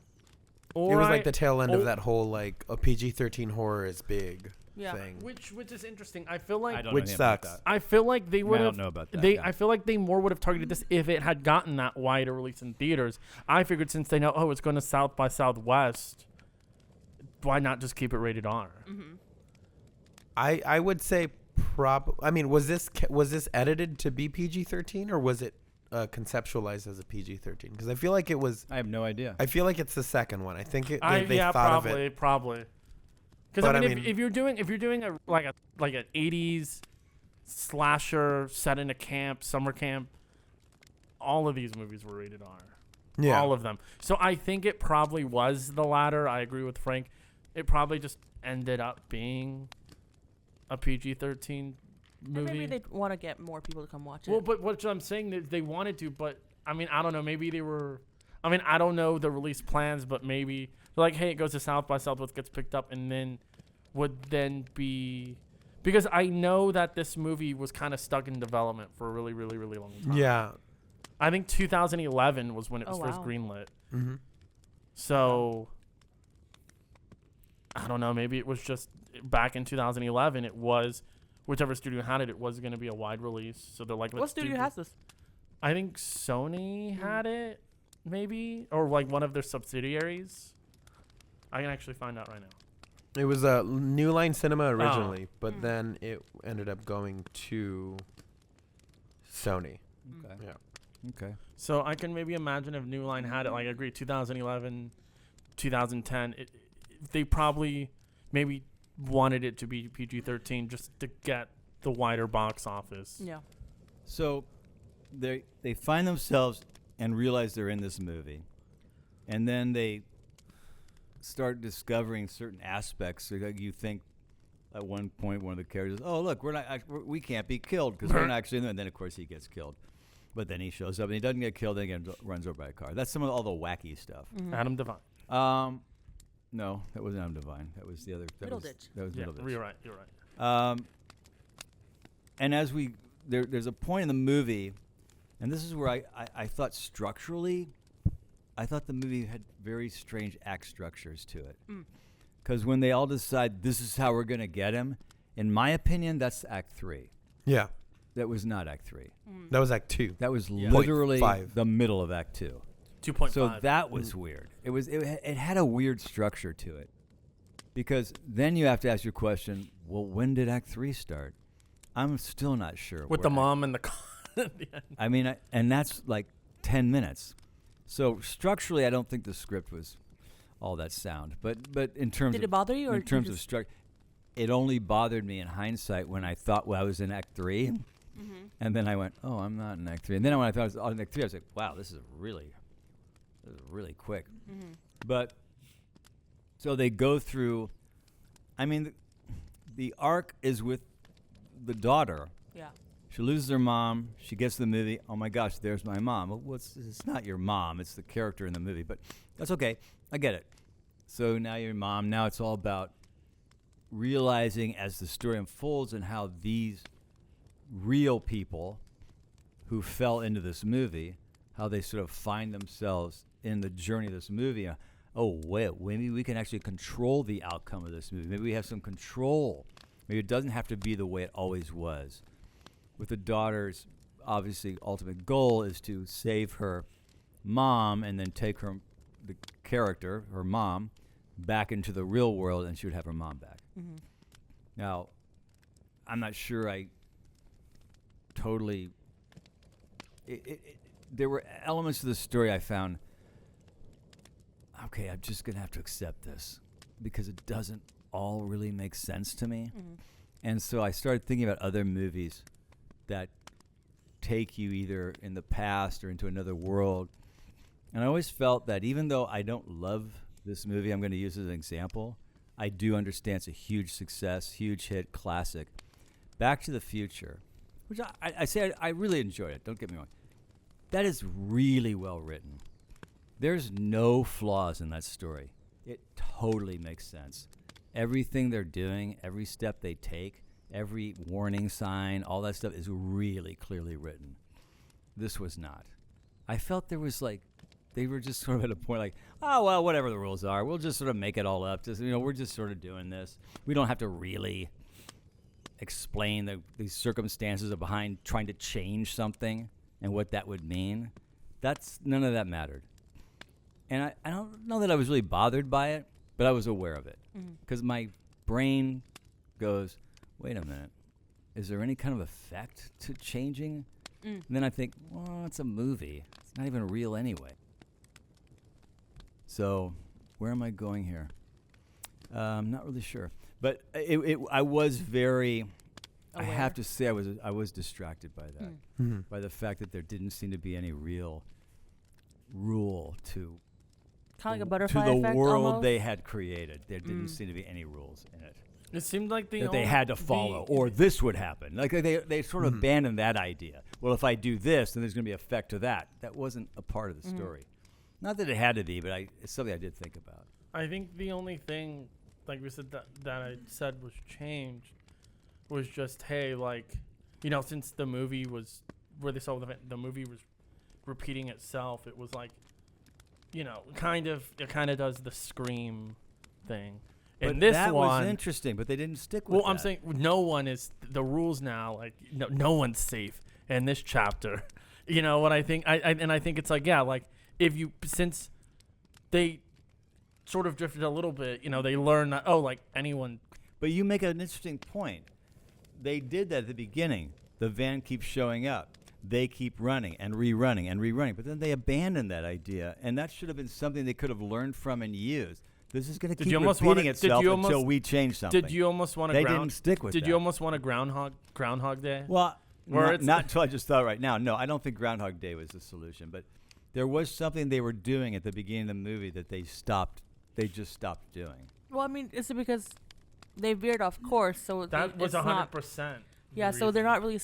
Or it was I- like the tail end or- of that whole like a PG-13 horror is big Yeah. thing. which is interesting. I feel like I don't Which know anything about sucks. that. I feel like they I would don't have. know about that. They, yeah. I feel like they more would have targeted this if it had gotten that wider release in theaters. I figured since they know, it's going to South by Southwest, why not just keep it rated R? I would say I mean, was this edited to be PG-13 or was it conceptualized as a PG-13? Because I feel like it was. I have no idea. I feel like it's the second one. I think they Yeah, thought of it. probably. Because But I I mean, mean- if you're doing a like an '80s slasher set in a camp, summer camp, all of these movies were rated R. Yeah. All of them. So I think it probably was the latter. I agree with Frank. It probably just ended up being a PG-13 And movie. maybe they want to get more people to come watch it. Well, but what I'm saying is they wanted to, but I mean, I don't know. Maybe they were. I mean, I don't know the release plans, but maybe they're like, hey, it goes to South by Southwest, gets picked up, and then would then be because I know that this movie was kind of stuck in development for a really, really, really long time. Yeah. I think 2011 was when it was Oh, first wow. greenlit. Mm-hmm. So I don't know. Maybe it was just back in 2011. It was whichever studio had it. It was going to be a wide release. So they're like, what let's studio do has this? I think Sony had it, maybe, or like one of their subsidiaries. I can actually find out right now. It was a New Line Cinema Oh. originally, but Mm. then it ended up going to Sony. Okay. Yeah. Okay. So I can maybe imagine if New Line had it, like I agree, 2011, 2010, they probably maybe wanted it to be PG-13 just to get the wider box office. Yeah. So they find themselves and realize they're in this movie, and then they start discovering certain aspects. So like you think at one point one of the characters, oh look, we can't be killed because we're not actually in there. And then of course he gets killed, but then he shows up and he doesn't get killed. Then again, runs over by a car. That's some of all the wacky stuff. Mm-hmm. Adam Devine. No, that wasn't Adam Devine. That was the other. Middleditch. That was Yeah, Middleditch. you're right. And as there's a point in the movie, and this is where I thought structurally, I thought the movie had very strange act structures to it. Because when they all decide this is how we're going to get him, in my opinion, that's Act 3. Yeah. That was not Act 3. That was Act 2. That was Yeah. literally 0.5. the middle of Act 2. 2.5. So that was weird. It had a weird structure to it. Because then you have to ask your question, well, when did Act 3 start? I'm still not sure. with the mom and the car. at the end. I mean, and that's like 10 minutes. So structurally, I don't think the script was all that sound. But in terms Did of it bother you, or in you terms of just- structure, it only bothered me in hindsight when I thought I was in Act 3, and then I went, oh, I'm not in Act 3. And then when I thought I was in Act 3, I was like, wow, this is really quick. But so they go through. I mean, the arc is with the daughter. Yeah. She loses her mom. She gets to the movie. Oh my gosh, there's my mom. Well, it's not your mom. It's the character in the movie. But that's okay. I get it. So now your mom. Now it's all about realizing as the story unfolds and how these real people who fell into this movie, how they sort of find themselves in the journey of this movie. Oh, wait, maybe we can actually control the outcome of this movie. Maybe we have some control. Maybe it doesn't have to be the way it always was. With the daughter's obviously ultimate goal is to save her mom and then take the character, her mom, back into the real world, and she would have her mom back. Now, I'm not sure I totally... there were elements of the story I found, okay, I'm just going to have to accept this because it doesn't all really make sense to me. And so I started thinking about other movies that take you either in the past or into another world. And I always felt that even though I don't love this movie, I'm going to use it as an example, I do understand it's a huge success, huge hit, classic. Back to the Future, which I say I really enjoyed it, don't get me wrong. That is really well written. There's no flaws in that story. It totally makes sense. Everything they're doing, every step they take, every warning sign, all that stuff is really clearly written. This was not. I felt there was they were just sort of at a point like, oh, well, whatever the rules are, we'll just sort of make it all up. Just, we're just sort of doing this. We don't have to really explain the circumstances behind trying to change something and what that would mean. None of that mattered. And I don't know that I was really bothered by it, but I was aware of it. Because my brain goes, wait a minute, is there any kind of effect to changing? And then I think, well, it's a movie. It's not even real anyway. So where am I going here? I'm not really sure. But I was very... Aware. I have to say I was distracted by that, by the fact that there didn't seem to be any real rule to Kind of like a butterfly to the effect world almost. they had created. There didn't seem to be any rules in it It seemed like that they had to follow, or this would happen. Like they sort of abandoned that idea. Well, if I do this, then there's going to be effect to that. That wasn't a part of the story. Not that it had to be, but it's something I did think about. I think the only thing, like we said, that I said was changed was just, hey, since the movie was where they saw the movie was repeating itself, it was like, it kind of does the Scream thing. But And this that one was interesting, but they didn't stick with Well, that. I'm saying no one is the rules now. Like no one's safe in this chapter. You know what I think? I think it's like, yeah, like since they sort of drifted a little bit, they learn that anyone. But you make an interesting point. They did that at the beginning. The van keeps showing up. they keep running and rerunning and rerunning. But then they abandon that idea, and that should have been something they could have learned from and used. This is going to keep repeating itself until we change something. Did you almost want to? They didn't stick with that. Did you almost want a Groundhog Day? Well, Where not until I just thought right now. No, I don't think Groundhog Day was the solution, but there was something they were doing at the beginning of the movie that they stopped. They just stopped doing. Well, I mean, is it because they veered off course? So that was 100%. Yeah, so they're not really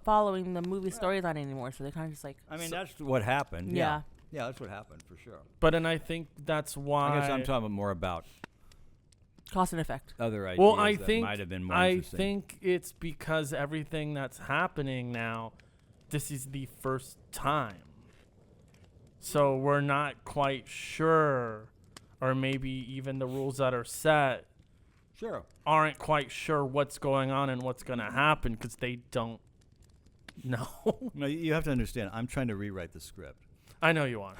following the movie storyline anymore. So they're kind of just like. I mean, that's what happened. Yeah. Yeah, that's what happened for sure. But and I think that's why. I guess I'm talking more about cause and effect. Other ideas well, I that think might have been more I interesting. think it's because everything that's happening now, this is the first time. So we're not quite sure, or maybe even the rules that are set Sure. aren't quite sure what's going on and what's going to happen because they don't know. No, you have to understand. I'm trying to rewrite the script. I know you are.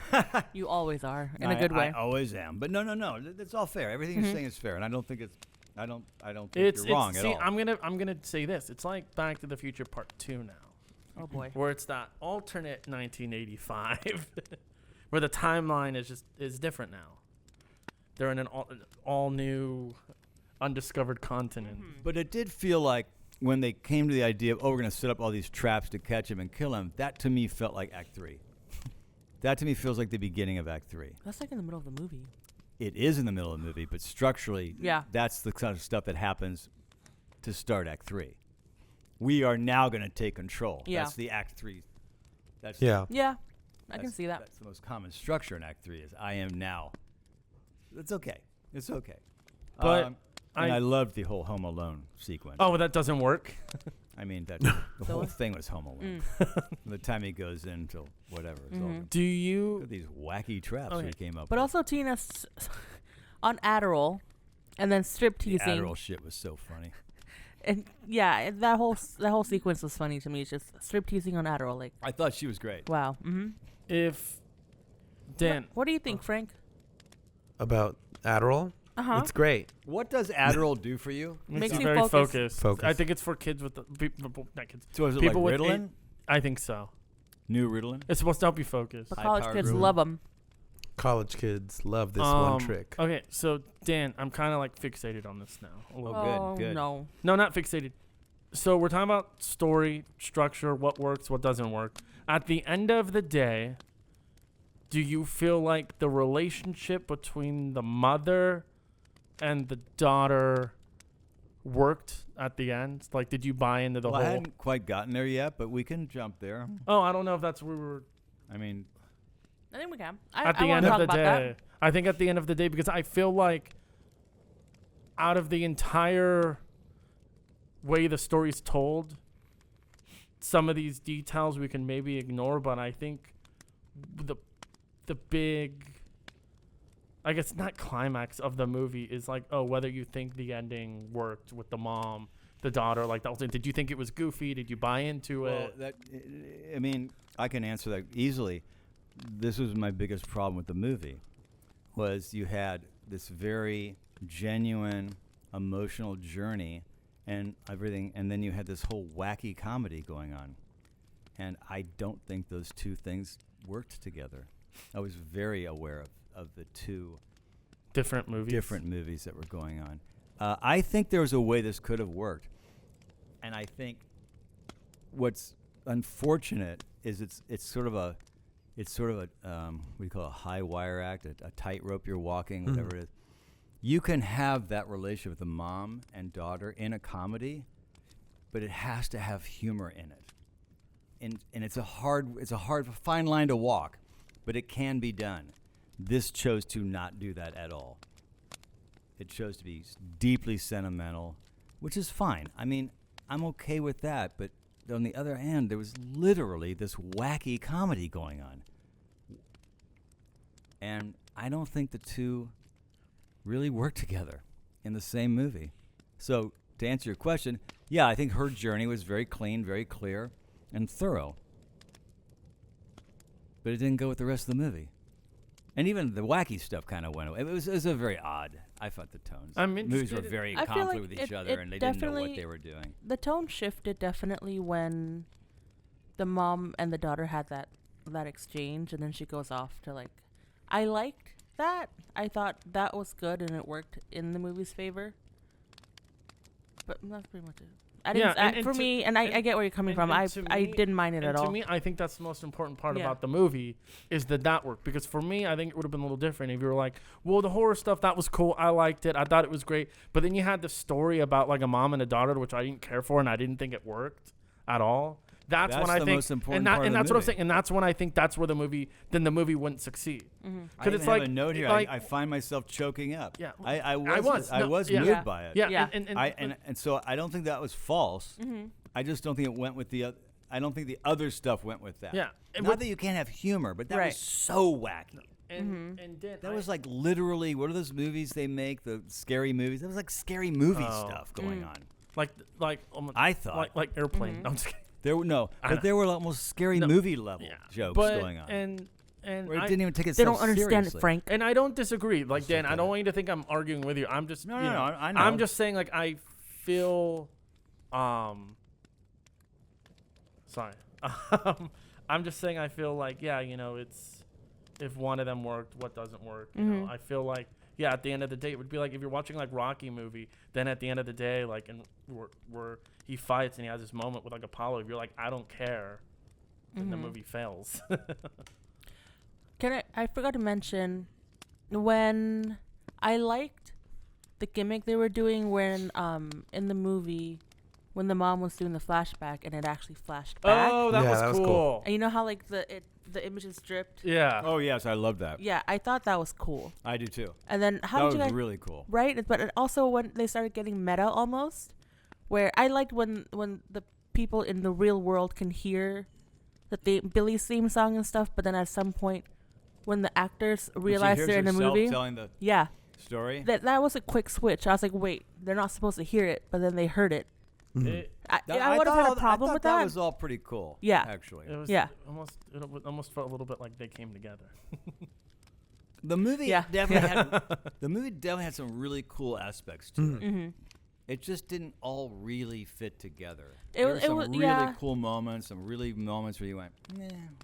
You always are in a good way. I always am. But no. It's all fair. Everything you're saying is fair, and I don't think it's. I don't think It's you're wrong at all. I'm gonna say this. It's like Back to the Future Part 2 now. Oh boy. Where it's that alternate 1985, where the timeline is different now. They're in an all new, undiscovered continent. But it did feel like when they came to the idea of, we're going to set up all these traps to catch him and kill him, that to me felt like Act 3. That to me feels like the beginning of Act 3. That's like in the middle of the movie. It is in the middle of the movie, but structurally, Yeah. that's the kind of stuff that happens to start Act 3. We are now going to take control. Yeah. That's the Act 3. That's Yeah, I can see that. That's the most common structure in Act 3 is I am now. It's okay. It's okay. But and I loved the whole Home Alone sequence. Oh, that doesn't work. I mean, the whole thing was Home Alone. From the time he goes in till whatever. It's all Do you? these wacky traps we came up But with. also Tina on Adderall, and then strip The teasing. Adderall shit was so funny. And yeah, that whole sequence was funny to me. It's just strip teasing on Adderall. Like, I thought she was great. wow. Mm-hmm. If Dan, What do you think, Frank? About Adderall? Uh-huh. It's great. What does Adderall do for you? Makes it's you very focus. Focus. I think it's for kids with not kids. So is it People like with Ritalin? I think so. New Ritalin? It's supposed to help you focus. But High college powered kids room. love them. College kids love this one trick. Okay, so Dan, I'm kind of like fixated on this now. A little bit. Oh, good. no. No, not fixated. So we're talking about story, structure, what works, what doesn't work. At the end of the day, do you feel like the relationship between the mother and the daughter worked at the end? Like, did you buy into the Well, I whole? hadn't quite gotten there yet, but we can jump there. Oh, I don't know if that's where we were. I mean, I think we can. At I the want end to of talk the about day, that. I think at the end of the day, because I feel like out of the entire way the story's told, some of these details we can maybe ignore, but I think the big, I guess not climax of the movie is like, oh, whether you think the ending worked with the mom, the daughter, like that. Did you think it was goofy? Did you buy into it? I mean, I can answer that easily. This was my biggest problem with the movie, was you had this very genuine emotional journey and everything, and then you had this whole wacky comedy going on. And I don't think those two things worked together. I was very aware of the two Different movies that were going on. I think there was a way this could have worked. And I think what's unfortunate is it's sort of a what do you call it, a high wire act, a tightrope you're walking, whatever it is. You can have that relationship with the mom and daughter in a comedy, but it has to have humor in it. And it's a hard fine line to walk, but it can be done. This chose to not do that at all. It chose to be deeply sentimental, which is fine. I mean, I'm okay with that, but on the other hand, there was literally this wacky comedy going on. And I don't think the two really work together in the same movie. So to answer your question, yeah, I think her journey was very clean, very clear, and thorough. But it didn't go with the rest of the movie. And even the wacky stuff kind of went away. It was a very odd. I thought the tones. I'm Movies were interested- very in I feel conflict like with each it other, and they didn't know what definitely- they were doing. The tone shifted definitely when the mom and the daughter had that exchange, and then she goes off to like. I liked that. I thought that was good, and it worked in the movie's favor. But that's pretty much it. I didn't. I get where you're coming from. I didn't mind it at all. To me, I think that's the most important part Yeah. about the movie is that work. Because for me, I think it would have been a little different if you were like, well, the horror stuff, that was cool. I liked it. I thought it was great. But then you had the story about like a mom and a daughter, which I didn't care for, and I didn't think it worked at all. That's when I the think, most important and part of the that's what I'm movie. saying, and that's when I think that's where the movie wouldn't succeed. I even it's have like a note here. like- I find myself choking up. Yeah, I no, was yeah. moved Yeah. by it. Yeah, Yeah. and So I don't think that was false. I just don't think it went with the. I don't think the other stuff went with that. Yeah. And Not with- that you can't have humor, but that Right. was so wacky. and then That was like literally. What are those movies they make? The scary movies. That was like scary movie Oh. stuff going on. like I thought. like Airplane. No, I'm just kidding. There were no, I but know. there were almost scary No. movie level Yeah. jokes But- going on. and where it I- didn't even take They itself don't understand seriously. it, Frank. And I don't disagree. Like, Dan, I okay. don't want you to think I'm arguing with you. I'm just, No, you no, know, no, I know. I'm just saying, like, I feel, sorry. I'm just saying I feel like, yeah, you know, it's, if one of them worked, what doesn't work? You know, I feel like, yeah, at the end of the day, it would be like if you're watching, like, Rocky movie, then at the end of the day, like, and where he fights and he has this moment with, like, Apollo, if you're like, I don't care, then the movie fails. I forgot to mention when I liked the gimmick they were doing when in the movie when the mom was doing the flashback and it actually flashed back. Oh, Yeah, that that was was cool. cool. And you know how like the images dripped? Yeah. Oh yes, I love that. Yeah, I thought that was cool. I do too. And then how That did was you guys really cool. right? But it also when they started getting meta almost, where I liked when the people in the real world can hear Billy's theme song and stuff, but then at some point when the actors realize She hears they're in the herself movie, telling the yeah, story. that was a quick switch. I was like, wait, they're not supposed to hear it, but then they heard it. It, I would have had a problem with that. that. Was all pretty cool. Yeah. actually. it was Yeah. it almost felt a little bit like they came together. The movie Yeah. definitely had some really cool aspects to it. Mm-hmm. It just didn't all really fit together. It There was- were it some was- really yeah. cool moments, some really moments where you went,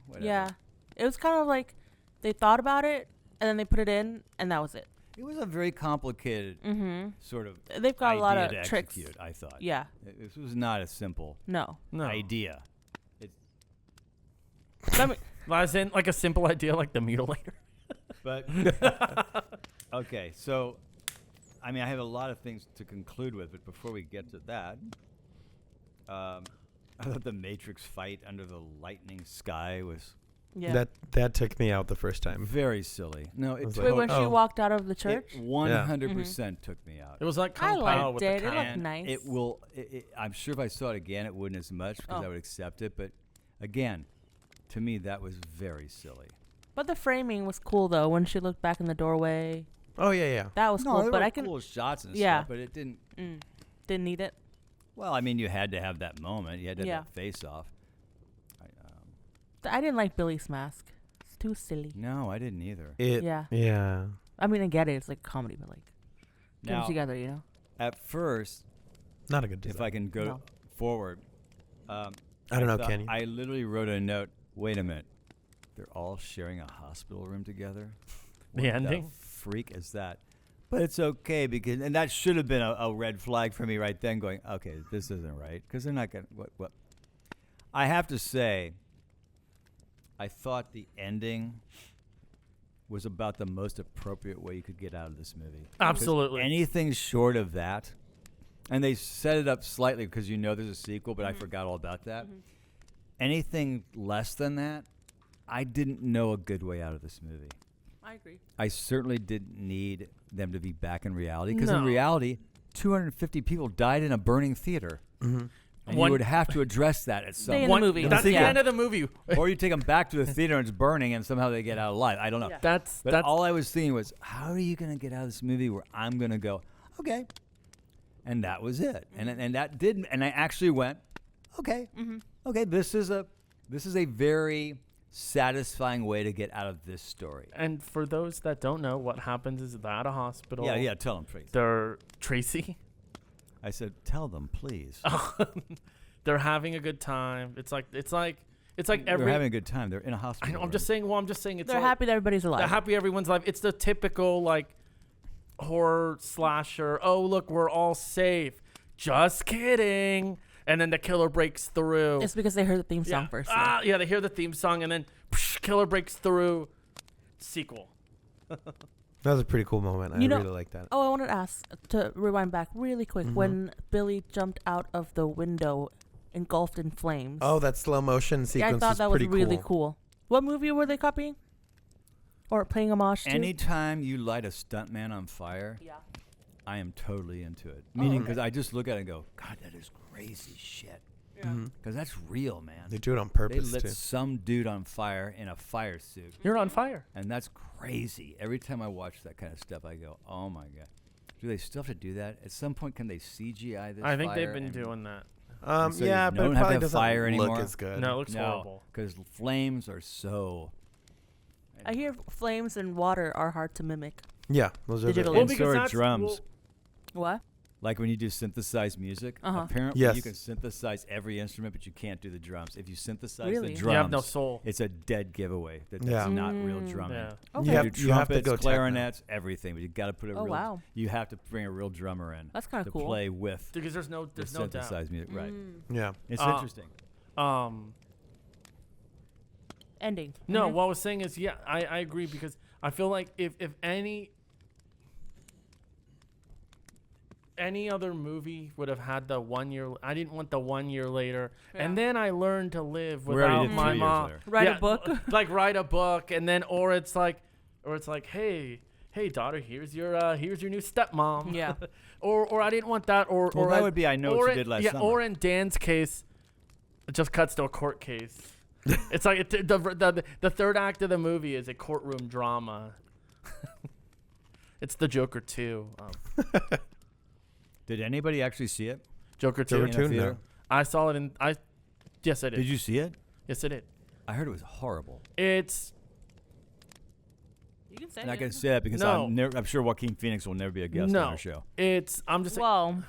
whatever. Yeah, it was kind of like they thought about it and then they put it in, and that was it. It was a very complicated Mm-hmm. sort of They've got a lot of idea to tricks. execute, I thought. Yeah, This was not a simple no. No. idea. Let me, As in, like a simple idea, like the mutilator. But okay, so I mean, I have a lot of things to conclude with, but before we get to that, I thought the Matrix fight under the lightning sky was yeah. That took me out the first time. very silly. No, it was Wait, when she Oh. walked out of the church? 100% took me out. It was like I Kung Pao liked with it. the It cow. looked And nice. It will. I'm sure if I saw it again, it wouldn't as much because I Oh. would accept it. But again, to me, that was very silly. But the framing was cool though. When she looked back in the doorway, Oh yeah. that was No, cool. there But were I can cool shots and Yeah. stuff, but it didn't. didn't need it. Well, I mean, you had to have that moment. You had to have Yeah. that face off. I didn't like Billy's mask. It's too silly. No, I didn't either. Yeah. Yeah. I mean, I get it. It's like comedy, but like get Now, them together, you know. at first, Not a good design. if I can go No. forward, I don't know, thought- can you? I literally wrote a note. Wait a minute, they're all sharing a hospital room together. The What ending? freak is that? But it's okay because, and that should have been a red flag for me right then. Going, okay, this isn't right because they're not gonna. What? I have to say, I thought the ending was about the most appropriate way you could get out of this movie. 'Cause Absolutely. anything short of that, and they set it up slightly because you know there's a sequel, but I forgot all about that. Anything less than that, I didn't know a good way out of this movie. I agree. I certainly didn't need them to be back in reality because in No. reality, 250 people died in a burning theater. Mm-hmm. And One- you would have to address that at some Stay in point. the movie. That's the Yeah. end of the movie. Or you take them back to the theater and it's burning and somehow they get out alive. I don't know. Yeah. That's But all I was thinking was, how are you going to get out of this movie where I'm going to go, okay. And that was it. And that didn't. And I actually went, okay. Okay, this is a very satisfying way to get out of this story. And for those that don't know, what happens is they're at a hospital. Yeah, tell them, please. They're Tracy. I said, tell them, please. They're having a good time. It's like It's like They're having a good time. They're in a I hospital. know, I'm just saying. Well, I'm just saying it's They're like, happy that everybody's alive. they're happy everyone's alive. It's the typical like horror slasher. Oh, look, we're all safe. Just kidding. And then the killer breaks through. It's because they heard the theme song first. so. Yeah, they hear the theme song and then killer breaks through. Sequel. That was a pretty cool moment. I You know- really like that. Oh, I wanted to ask to rewind back really quick. When Billy jumped out of the window, engulfed in flames. Oh, that slow motion yeah, sequence I thought that was pretty really cool. What movie were they copying? Or paying homage to? Anytime you light a stuntman on fire, Yeah. I am totally into it. Meaning, okay. because I just look at it and go, God, that is crazy shit. Because that's real, man. They do it on They purpose lit too. some dude on fire in a fire suit. You're on fire. And that's crazy. Every time I watch that kind of stuff, I go, oh my God. Do they still have to do that? At some point, can they CGI this I think fire they've been and- doing that. and so Yeah, you but don't it have to probably have doesn't fire look anymore? as good. No, it looks horrible. because flames are so... I hear flames and water are hard to mimic. Yeah, those are Digitally. the, Well, And because so are that's- drums. What? Like when you do synthesized music, Uh-huh. apparently Yes. you can synthesize every instrument, but you can't do the drums. If you synthesize Really? the You drums, You have no soul. it's a dead giveaway that that's Yeah. not real drumming. Yeah. Okay. You have- You do you have to trumpets, go techno. clarinets, everything, but you got to put a Oh, real. wow. You have to bring a real drummer in That's kind to of cool. play with Because there's the no doubt. synthesized music. Right. yeah. It's Uh, interesting. Ending. No, Mhm. what I was saying is, yeah, I agree because I feel like if any other movie would have had the 1 year, I didn't want the 1 year later, and then I learned to live We already without did my 3 years mom. later. Write a Yeah, book. like write a book, and then or it's like, hey daughter, here's your new stepmom. Yeah. or I didn't want that, or Well, or that I- would be I Know What or You in- Did Last yeah, Summer. or in Dan's case, it just cuts to a court case. It's like the third act of the movie is a courtroom drama. It's the Joker 2. Did anybody actually see it? Joker 2. Joker in a 2? theater? No. I saw it yes I did. Did you see it? Yes I did. I heard it was horrible. It's You can say And I it. can say that because No. I'm sure Joaquin Phoenix will never be a guest No. on our show. I'm just saying, Well,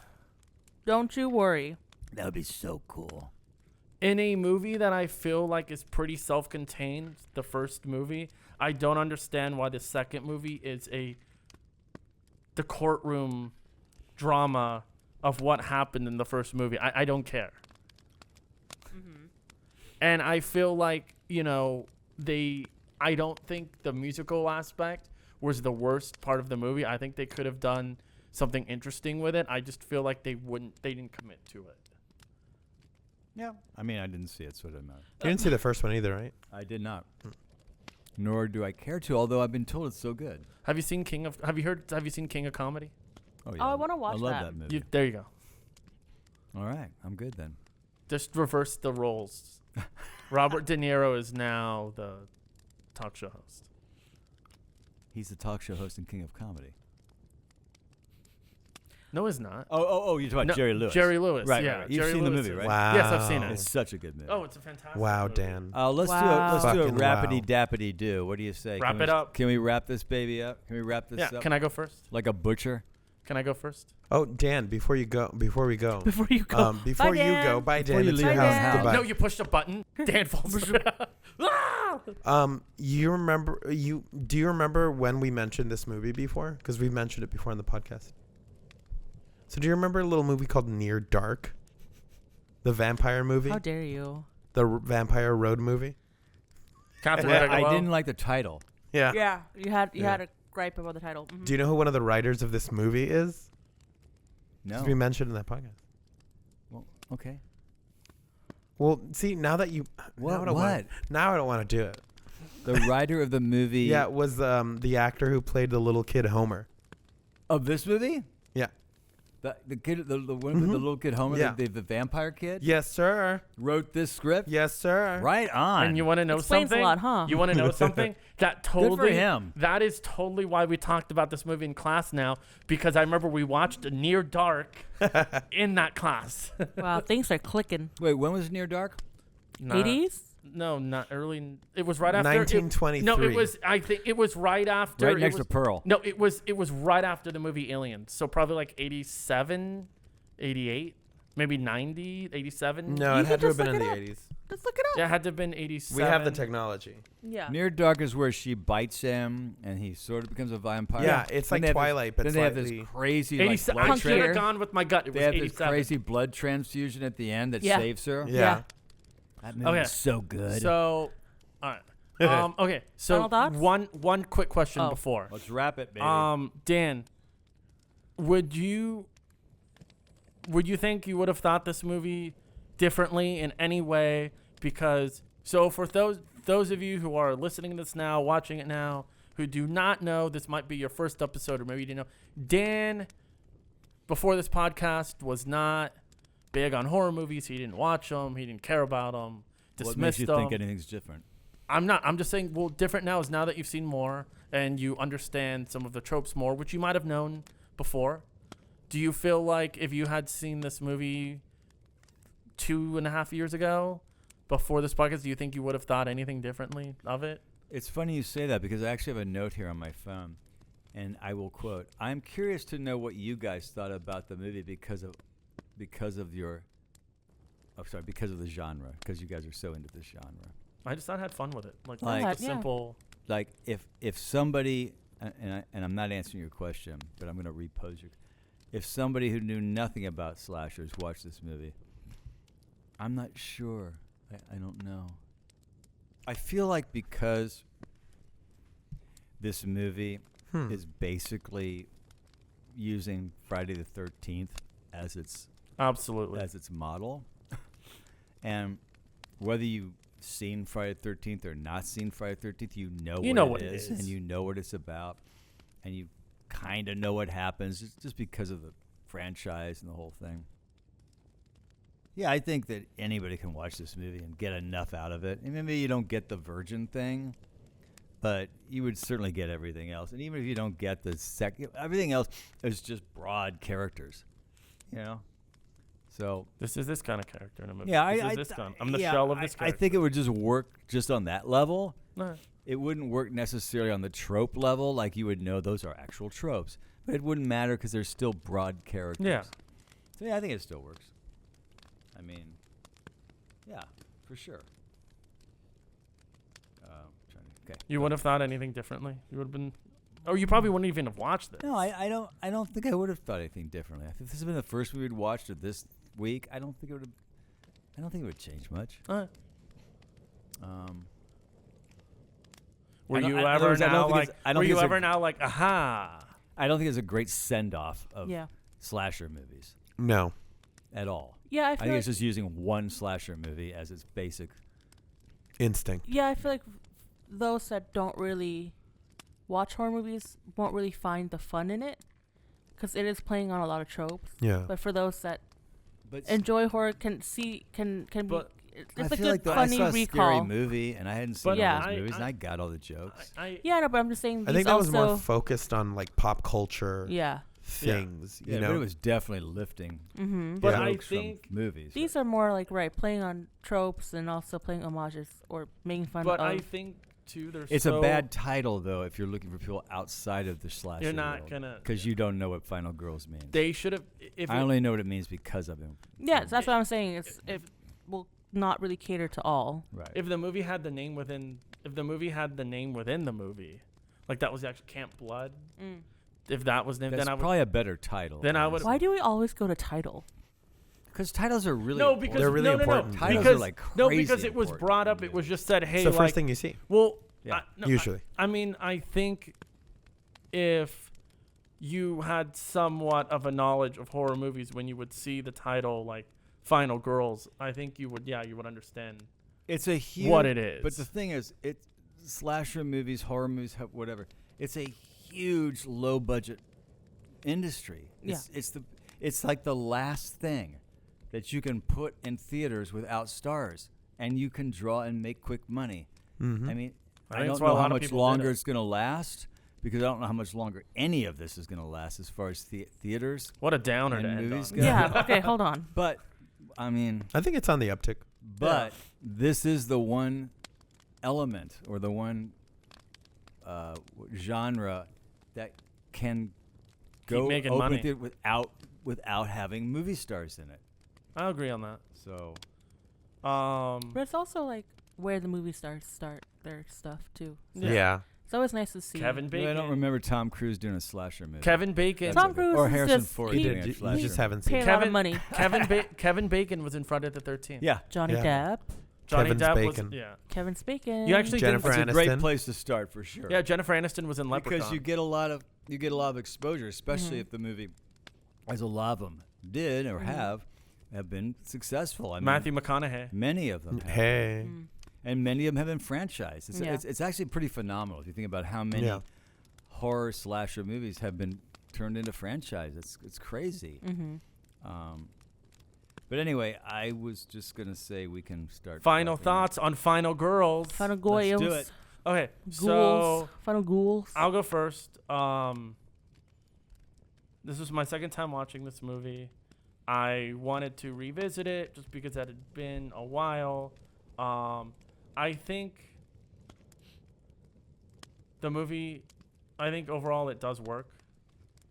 don't you worry. That would be so cool. in a movie that I feel like is pretty self-contained, the first movie, I don't understand why the second movie is the courtroom drama of what happened in the first movie. I don't care. And I feel like, I don't think the musical aspect was the worst part of the movie. I think they could have done something interesting with it. I just feel like they didn't commit to it. Yeah. I mean, I didn't see it, so it doesn't matter. You didn't see the first one either, right? I did not. Nor do I care to, although I've been told it's so good. Have you seen King of Comedy? Oh, I wanna watch I love that. that movie. There you go. All right. I'm good then. Just reverse the roles. Robert De Niro is now the talk show host. He's the talk show host and king of comedy. No, he's not. Oh, you're talking about No, Jerry Lewis. Jerry Lewis. Right, yeah. right. You've Jerry seen the Lewis movie, is- right? Wow. Yes, I've seen it. It's such a good movie. Oh, it's a fantastic Wow, movie. Dan. Let's Wow. do a Fucking rappity wow. dappity do. What do you say? Wrap Can we it up. Can we wrap this baby up? Can we wrap this Yeah, up? can I go first? Like a butcher? Can I go first? Oh, Dan, before we go, Before you go. before you Dan. go, bye, Before Dan. you It's leave your the house. house. Goodbye. No, you pushed a button. Dan falls. You remember? Do you remember when we mentioned this movie before? Because we mentioned it before on the podcast. So do you remember a little movie called Near Dark? The vampire movie, How dare you? the Vampire Road movie. Catherine I Bigelow. didn't like the title. Yeah. Yeah, you had Yeah. a gripe about the title. Mhm. Do you know who one of the writers of this movie is? No. 'Cause we mentioned in that podcast. Well, okay. Well, see, now that you What? Now I don't want to do it. The writer of the movie Yeah, it was the actor who played the little kid Homer. of this movie? Yeah. The kid, the one with the little kid Homer, Yeah. the vampire kid, Yes, sir. wrote this script. Yes, sir. Right on. And you want to know Explains something? a lot, huh? You want to know something? That totally. him. That is totally why we talked about this movie in class now, because I remember we watched Near Dark in that class. Wow, things are clicking. Wait, when was Near Dark? 80s? No, not early. It was right after 1923. No, it was. I think it was right after. Right it next was, to Pearl. No, it was right after the movie Aliens. So probably like 87, 88, maybe 90, 87. No, You it had could to have just been in look the it up. 80s. Just look it up. Yeah, it had to have been 87. We have the technology. Yeah. Near Dark is where she bites him and he sort of becomes a vampire. Yeah, it's Then like they have Twilight, this, but then they have slightly. this crazy like 87. blood I should have Punkier. gone with my gut. It They was have this 87. crazy blood transfusion at the end that Yeah. saves her. Yeah. That movie Okay. is so good. So, all right. Okay. So Final thoughts? one quick question Oh. before. Let's wrap it, baby. Dan, would you think you would have thought this movie differently in any way? Because for those of you who are listening to this now, watching it now, who do not know, this might be your first episode, or maybe you didn't know. Dan, before this podcast, was not big on horror movies. He didn't watch them. He didn't care about them. what Dismissed makes you them. think anything's different? I'm not. I'm just saying, well, different now is now that you've seen more and you understand some of the tropes more, which you might have known before. Do you feel like if you had seen this movie 2.5 years ago, before this podcast, do you think you would have thought anything differently of it? It's funny you say that because I actually have a note here on my phone, and I will quote: "I'm curious to know what you guys thought about the movie because of the genre, because you guys are so into this genre." I just thought I had fun with it. Like Like- just a Yeah. simple. Like if somebody and I'm not answering your question, but I'm going to repose your. If somebody who knew nothing about slashers watched this movie, I'm not sure. I don't know. I feel like because this movie is basically using Friday the 13th as its Absolutely. model, and whether you've seen Friday the 13th or not seen Friday the 13th, you know what it is, and you know what it's about, and you kind of know what happens just because of the franchise and the whole thing. Yeah, I think that anybody can watch this movie and get enough out of it. And maybe you don't get the virgin thing, but you would certainly get everything else. And even if you don't get the everything else is just broad characters, you know? So This is this kind of character in a movie. yeah, I'm the shell of this I character. think it would just work just on that level. No. It wouldn't work necessarily on the trope level, like you would know those are actual tropes. But it wouldn't matter because they're still broad characters. Yeah. So yeah, I think it still works. I mean, yeah, for sure. Okay. You would have thought anything differently. You would have been, or you probably wouldn't even have watched this. No, I don't think I would have thought anything differently. If this has been the first movie we'd watched of this week, I don't think it would change much. Were I don't- you I- in other ever words, I don't now think like? it's- I don't Were think you it's a- ever now like, aha? I don't think it's a great send off of Yeah. slasher movies No. at all. Yeah, I I feel think like it's just using one slasher movie as its basic. Instinct. I feel like those that don't really watch horror movies won't really find the fun in it because it is playing on a lot of tropes. Yeah. But for those that But enjoy horror, can be. But It's I a feel good like I funny saw a scary recall. movie and I hadn't seen But all yeah, those I- movies, and I- I got all the jokes. Yeah, no, but I'm just saying. I These think that was also, more focused on like pop culture Yeah. things. Yeah, You know. but it was definitely lifting Mm-hmm. But Yeah. I jokes from think movies. These are more like playing on tropes and also playing homages or making fun But of. I think too. There's It's so a bad title though if you're looking for people outside of the slasher. You're not gonna. because you don't know what Final Girls means. They should have. If I it- only know what it means because of him. yeah, so that's what I'm saying. It will not really cater to all. Right. if the movie had the name within, if the movie had the name within the movie, like that was actually Camp Blood. Mm. If that was named, That's then I would. probably a better title. Then I would- Why do we always go to title? Because titles are really No, important. because They're really no, important. No, Titles because are like no, crazy because it was important brought up. in It was movies. just said, hey, it's the like, first thing you see. well, Yeah. Usually. I mean, I think if you had somewhat of a knowledge of horror movies when you would see the title like Final Girls, I think you would, you would understand It's a huge what it is. But the thing is, it's slasher movies, horror movies, whatever. It's a huge low budget industry. It's like the last thing that you can put in theaters without stars, and you can draw and make quick money. Mm-hmm. I mean, I I think that's don't why a know how lot of much people did longer it. it's going to last because I don't know how much longer any of this is going to last as far as theaters. what a downer and to end movies on. go. Yeah. Okay, hold on. But I mean, I think it's on the uptick. but this is the one element or the one genre that can go making open money. theater without having movie stars in it. I agree on that. So Um, But it's also like where the movie stars start their stuff too. Yeah. It's always nice to see. Kevin Bacon. I don't remember Tom Cruise doing a slasher movie. Kevin Bacon. Tom Cruise or is Harrison just- Ford he- doing a You slasher just movie. haven't seen Pay it. a lot of money. Kevin Bacon was in Friday the 13th. Yeah. Johnny Yeah. Depp, Johnny Kevin's Depp Bacon. was. Yeah. Kevin Bacon. You actually Jennifer It's didn't. a great Aniston. place to start for sure. Yeah, Jennifer Aniston was in Leprechaun. Because you get a lot of exposure, especially Mhm. if the movie, as a lot of them did or Mhm. have been successful. I mean, Matthew McConaughey. many of them, have. Hey. Mm. And many of them have been franchised. Yeah. It's actually pretty phenomenal if you think about how many Yeah. horror slasher movies have been turned into franchise. It's crazy. Mhm. But anyway, I was just gonna say we can start. Final wrapping up. thoughts on Final Girls. Final Let's Goyles. do it. Okay, Ghouls. so Final Ghouls. I'll go first. This was my second time watching this movie. I wanted to revisit it just because it had been a while. I think the movie, overall it does work.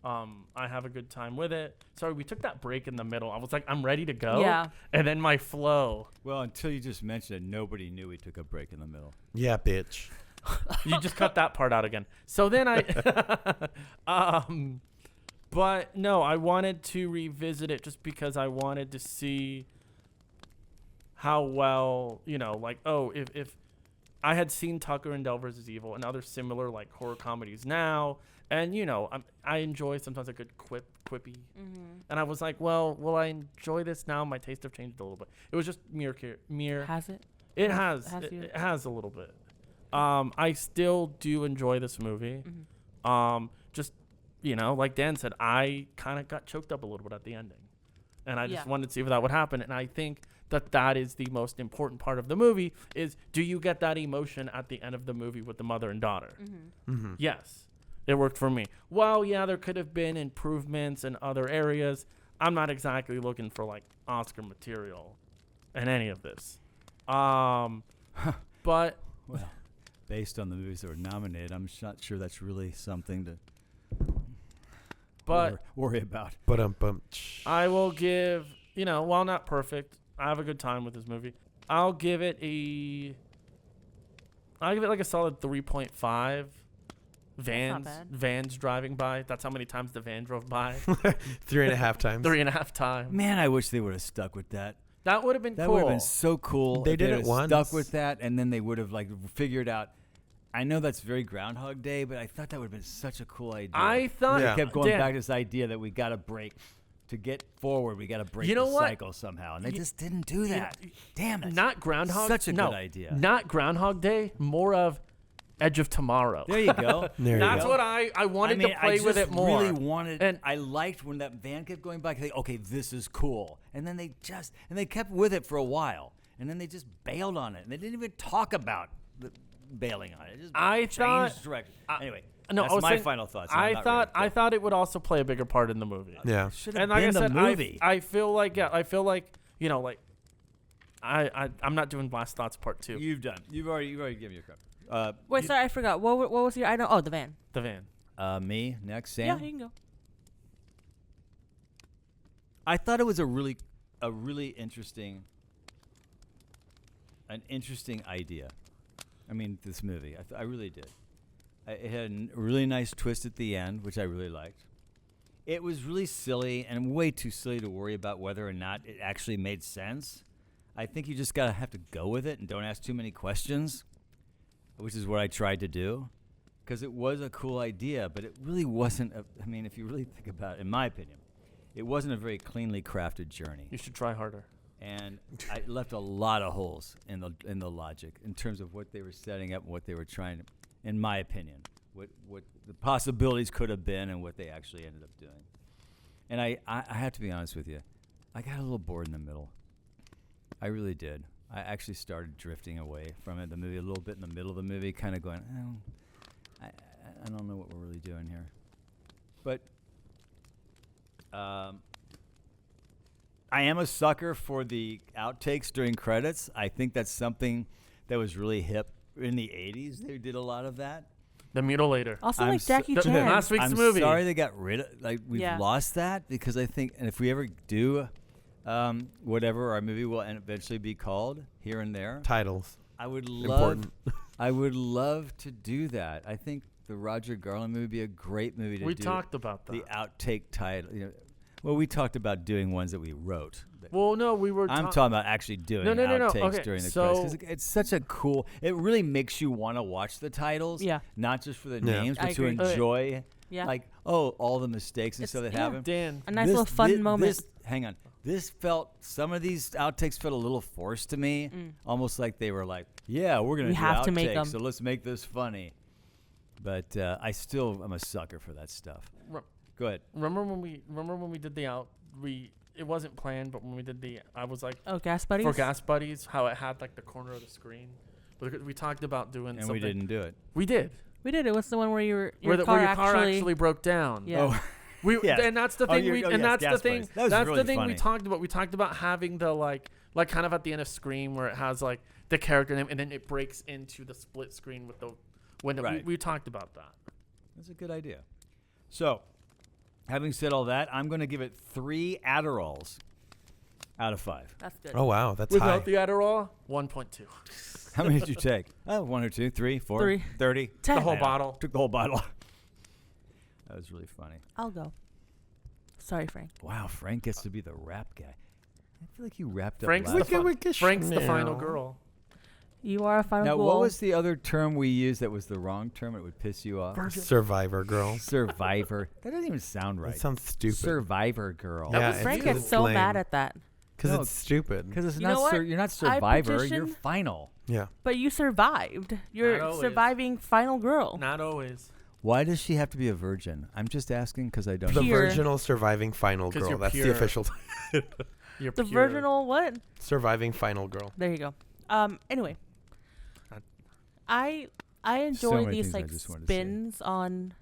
I have a good time with it. Sorry, we took that break in the middle. I was like, I'm ready to go. Yeah. And then my flow. Well, until you just mentioned it, nobody knew we took a break in the middle. Yeah, bitch. You just cut that part out again. So then but no, I wanted to revisit it just because I wanted to see how well, if I had seen Tucker and Dale vs. Evil and other similar like horror comedies now, and I enjoy sometimes a good quippy, Mhm. and I was like, well, will I enjoy this now? My taste have changed a little bit. It was just mere. Has it? It has. Has you? It has a little bit. I still do enjoy this movie. Mhm. Just, like Dan said, I kind of got choked up a little bit at the ending. And I just Yeah. wanted to see if that would happen. And I think that is the most important part of the movie is, do you get that emotion at the end of the movie with the mother and daughter? Mhm. Mm-hmm. Yes. It worked for me. Well, yeah, there could have been improvements in other areas. I'm not exactly looking for, like, Oscar material in any of this. But Well, based on the movies that were nominated, I'm not sure that's really something to worry about. But I will give, while not perfect, I have a good time with this movie. I'll give it like a solid 3.5. not bad. Vans driving by. That's how many times the van drove by. 3.5 times. 3.5 times. Man, I wish they would have stuck with that. That would have been That cool. would have been so cool. They if did it would've once. Stuck with that, and then they would have figured out. I know that's very Groundhog Day, but I thought that would have been such a cool idea. I thought Yeah. They kept going Dan, back to this idea that we got to break to get forward. We got to break You know the what? cycle somehow, and they Y- just didn't do that. Damn it! not Groundhog. Such a no, good idea. Not Groundhog Day. More of Edge of Tomorrow. There you go. There you That's go. what I wanted to I play with just it more. really wanted, And- I liked when that van kept going by. Think, okay, this is cool, and then they kept with it for a while, and then they just bailed on it, and they didn't even talk about the bailing on it. It just I changed thought- direction. Anyway, No, that's I was my saying- final thoughts. I thought it would also play a bigger part in the movie. Yeah. should have And like been I said, the movie. I feel like I'm not doing Last Thoughts Part 2. You've already given your crap. Wait, sorry, I forgot. What was your? I know. Oh, the van. The van. Me next, Sam. Yeah, you can go. I thought it was a really interesting idea. I mean, this movie. I really did. It had a really nice twist at the end, which I really liked. It was really silly and way too silly to worry about whether or not it actually made sense. I think you just gotta have to go with it and don't ask too many questions, which is what I tried to do, because it was a cool idea, but it really wasn't. I mean, if you really think about it, in my opinion, it wasn't a very cleanly crafted journey. You should try harder. And I left a lot of holes in the logic in terms of what they were setting up and what they were trying to, in my opinion, what the possibilities could have been and what they actually ended up doing. And I have to be honest with you, I got a little bored in the middle. I really did. I actually started drifting away from it, the movie, a little bit in the middle of the movie, kind of going, I don't know what we're really doing here. But I am a sucker for the outtakes during credits. I think that's something that was really hip in the 80s. They did a lot of that. The Mutilator. Also, I'm like Jackie so- Chan. last week's I'm movie. sorry they got rid of, we've Yeah. lost that, because I think, and if we ever do whatever our movie will eventually be called here and there. Titles. I would love. Important. I would love to do that. I think the Roger Garland movie would be a great movie to do. We talked about that. The outtake title. Well, we talked about doing ones that we wrote. Well, no, we were. I'm talking about actually doing outtakes Okay, during the so credits. 'Cause it's such a cool. It really makes you want to watch the titles. Yeah. Not just for the Yeah. names, I but to agree. enjoy. Yeah. Like, all the mistakes and It's- stuff that yeah. happen. Dan. A nice little fun moment. Hang on. Some of these outtakes felt a little forced to me. Almost like they were like, yeah, we're going to do have to make outtakes, 'em. so let's make this funny. But I'm a sucker for that stuff. Go ahead. Remember when we did the it wasn't planned, but when we did I was like, Oh, Gas Buddies? for Gas Buddies, how it had like the corner of the screen. But we talked about doing And something. we didn't do it. We did. We did. It was the one where your Where car your car actually broke down. Yeah. Oh, We Yes. and that's the Oh, thing. you're- oh, yes, That's Gas the thing. Buddies. That was That's really the thing funny. we talked about. We talked about having the like kind of at the end of Scream where it has like the character name and then it breaks into the split screen with the window. Right. We talked about that. that's a good idea. So, having said all that, I'm going to give it 3 Adderalls out of 5. That's good. Oh wow, that's high. Without the Adderall, 1.2. How many did you take? 1 or 2, 3, 4, 3. 30. 10. The whole I know. bottle. Took the whole bottle. That was really funny. I'll go. Sorry, Frank. Wow, Frank gets to be the rap guy. I feel like you wrapped up Frank's last. Frank's the Chanel. final girl. You are a final Now, goal. what was the other term we used that was the wrong term? It would piss you off. Survivor girl. Survivor. That doesn't even sound right. That sounds stupid. Survivor girl. Yeah, was Frank cute. gets so lame. mad at that. Because No, it's stupid. Because it's You know not. what? You're not I survivor. You're petitioned- final. Yeah. But you survived. You're Not always. surviving final girl. Not always. Why does she have to be a virgin? I'm just asking because I don't. The know. Pure. virginal surviving final 'Cause girl. you're That's the pure. official You're The pure. virginal what? surviving final girl. There you go. Anyway. Uh, I So enjoy many these things I like just wanted to say. spins on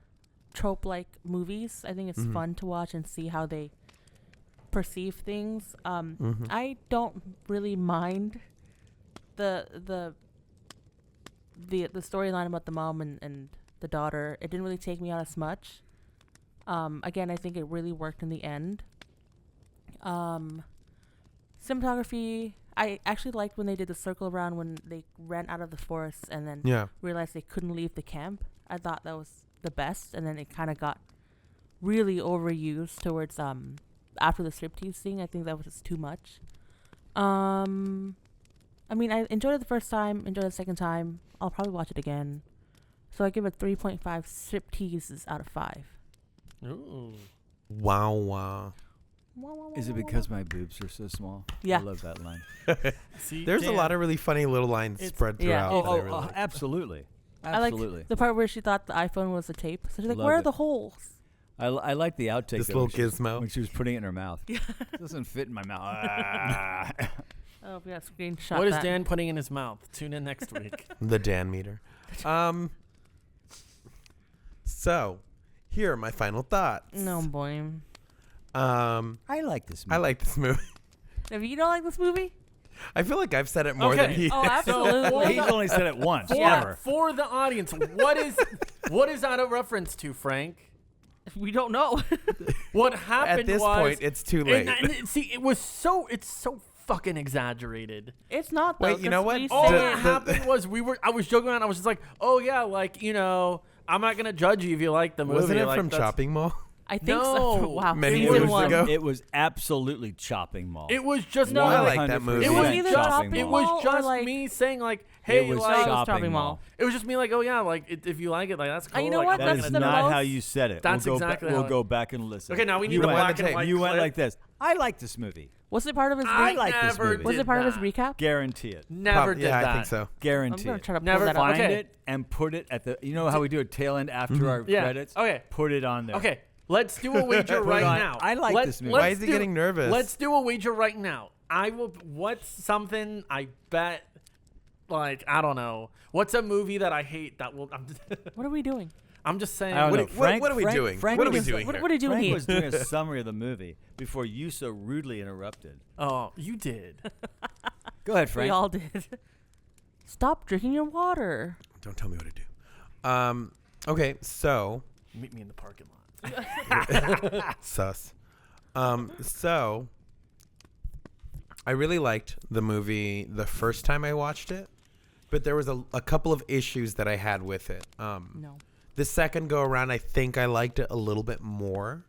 trope like movies. I think it's fun to watch and see how they perceive things. I don't really mind the storyline about the mom and the daughter. It didn't really take me out as much. Again, I think it really worked in the end. Cinematography, I actually liked when they did the circle around when they ran out of the forest and then Yeah. realized they couldn't leave the camp. I thought that was the best, and then it kind of got really overused towards after the striptease scene. I think that was just too much. I mean, I enjoyed it the first time, enjoyed it the second time. I'll probably watch it again. So I give it 3.5 stripteases out of 5. Ooh. Wow. Is it because my boobs are so small? Yeah. I love that line. See, There's a Dan, lot of really funny little lines It's- spread Yeah. throughout. that I really like. Absolutely. I like Absolutely. the part where she thought the iPhone was a tape. So she's like, Loved where are it. the holes? I like the outtake. This though, little when she was- gizmo. when she was putting it in her mouth. It doesn't fit in my mouth. Ah. Oh, we got to screenshot What is that. Dan putting in his mouth? Tune in next week. The Dan meter. So, here are my final thoughts. No, boy. I like this movie. I like this movie. If you don't like this movie? I feel like I've said it more than Okay. he. Oh, has. absolutely. He's only said it once. Yeah. Ever. For the audience, what is that a reference to, Frank? We don't know. What happened At this was, point, it's too late. see, it's so fucking exaggerated. It's not, though. Wait, you know 'cause what? we All say that it- happened was I was joking around. I was just like, oh yeah, like, I'm not gonna judge you if you like the movie. Wasn't it like, from that's- Chopping Mall? I think No. so. Wow. Many Season years 1. ago. It was absolutely Chopping Mall. It was just No, I like, like that movie. It was was either just Chopping it Mall was or, just like- me saying like, hey, it was like, Chopping Mall. it was just me like, oh yeah, like if you like it, like that's cool. you know like, what? I'm That not is That's gonna the not most- how you said it. That's we'll go exactly We'll how it- go back and listen. Okay, now we need you the went, black and white You went clip. like this. I like this movie. Was it part of his I like this never movie. Was did it part of his that. recap? Guarantee it. Never did yeah, that. I think so. I'm Guarantee going it. to try to Never pull that up. Find Okay. it and put it at the. You know how we do a tail end after our Yeah. credits? Okay. Put it on there. Okay, let's do a wager Put right on- now. I like Let's- this movie. let's Why is he do- getting nervous? Let's do a wager right now. I will. What's something I bet? Like, I don't know. What's a movie that I hate that will? What are we doing? I'm just saying. I don't What know. are- Frank, what are we Frank- doing? Frank What are we was- doing What here? are you doing Frank here? was doing a summary of the movie before you so rudely interrupted. Oh, you did. Go ahead, We Frank. all did. Stop drinking your water. Don't tell me what to do. Okay, so Meet me in the parking lot. sus. So I really liked the movie the first time I watched it, but there was a couple of issues that I had with it. No. The second go around, I think I liked it a little bit more.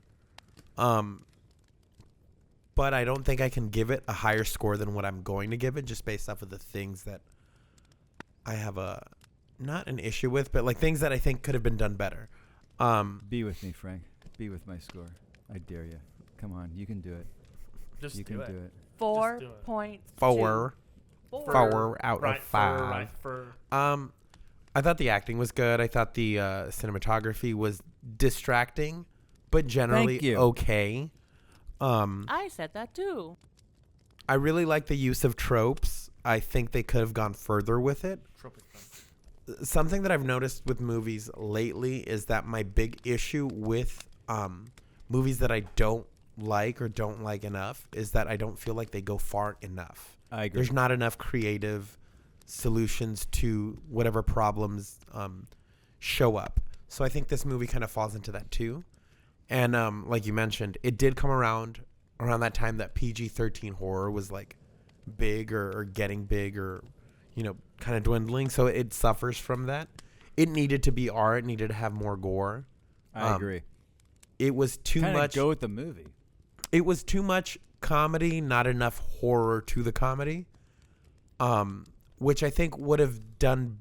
But I don't think I can give it a higher score than what I'm going to give it, just based off of the things that I have not an issue with, but like things that I think could have been done better. Be with me, Frank. Be with my score. I dare you. Come on, you can do it. Just You do can it. do it. 4.2. 4 out Right of 5. right for. I thought the acting was good. I thought the cinematography was distracting, but generally Thank you. okay. I said that too. I really like the use of tropes. I think they could have gone further with it. Trope is fun. Something that I've noticed with movies lately is that my big issue with movies that I don't like or don't like enough is that I don't feel like they go far enough. I agree. There's not enough creative solutions to whatever problems show up. So I think this movie kind of falls into that too. And like you mentioned, it did come around that time that PG-13 horror was like big or getting big or, kind of dwindling. So it suffers from that. It needed to be R. It needed to have more gore. I agree. It was too Kinda much. go with the movie. It was too much comedy, not enough horror to the comedy. Which I think would have done.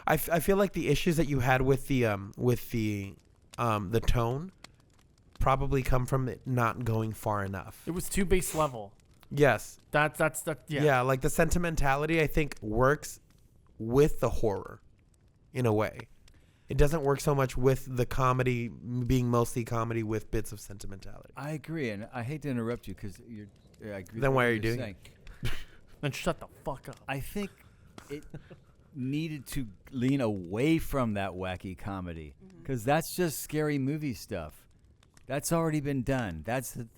I feel like the issues that you had with the tone probably come from it not going far enough. It was too base level. Yes. That's yeah. Yeah, like the sentimentality I think works with the horror in a way. It doesn't work so much with the comedy being mostly comedy with bits of sentimentality. I agree, and I hate to interrupt you because you're. I agree. Then with why what are you you're doing saying. Then shut the fuck up. I think it needed to lean away from that wacky comedy because that's just scary movie stuff. That's already been done.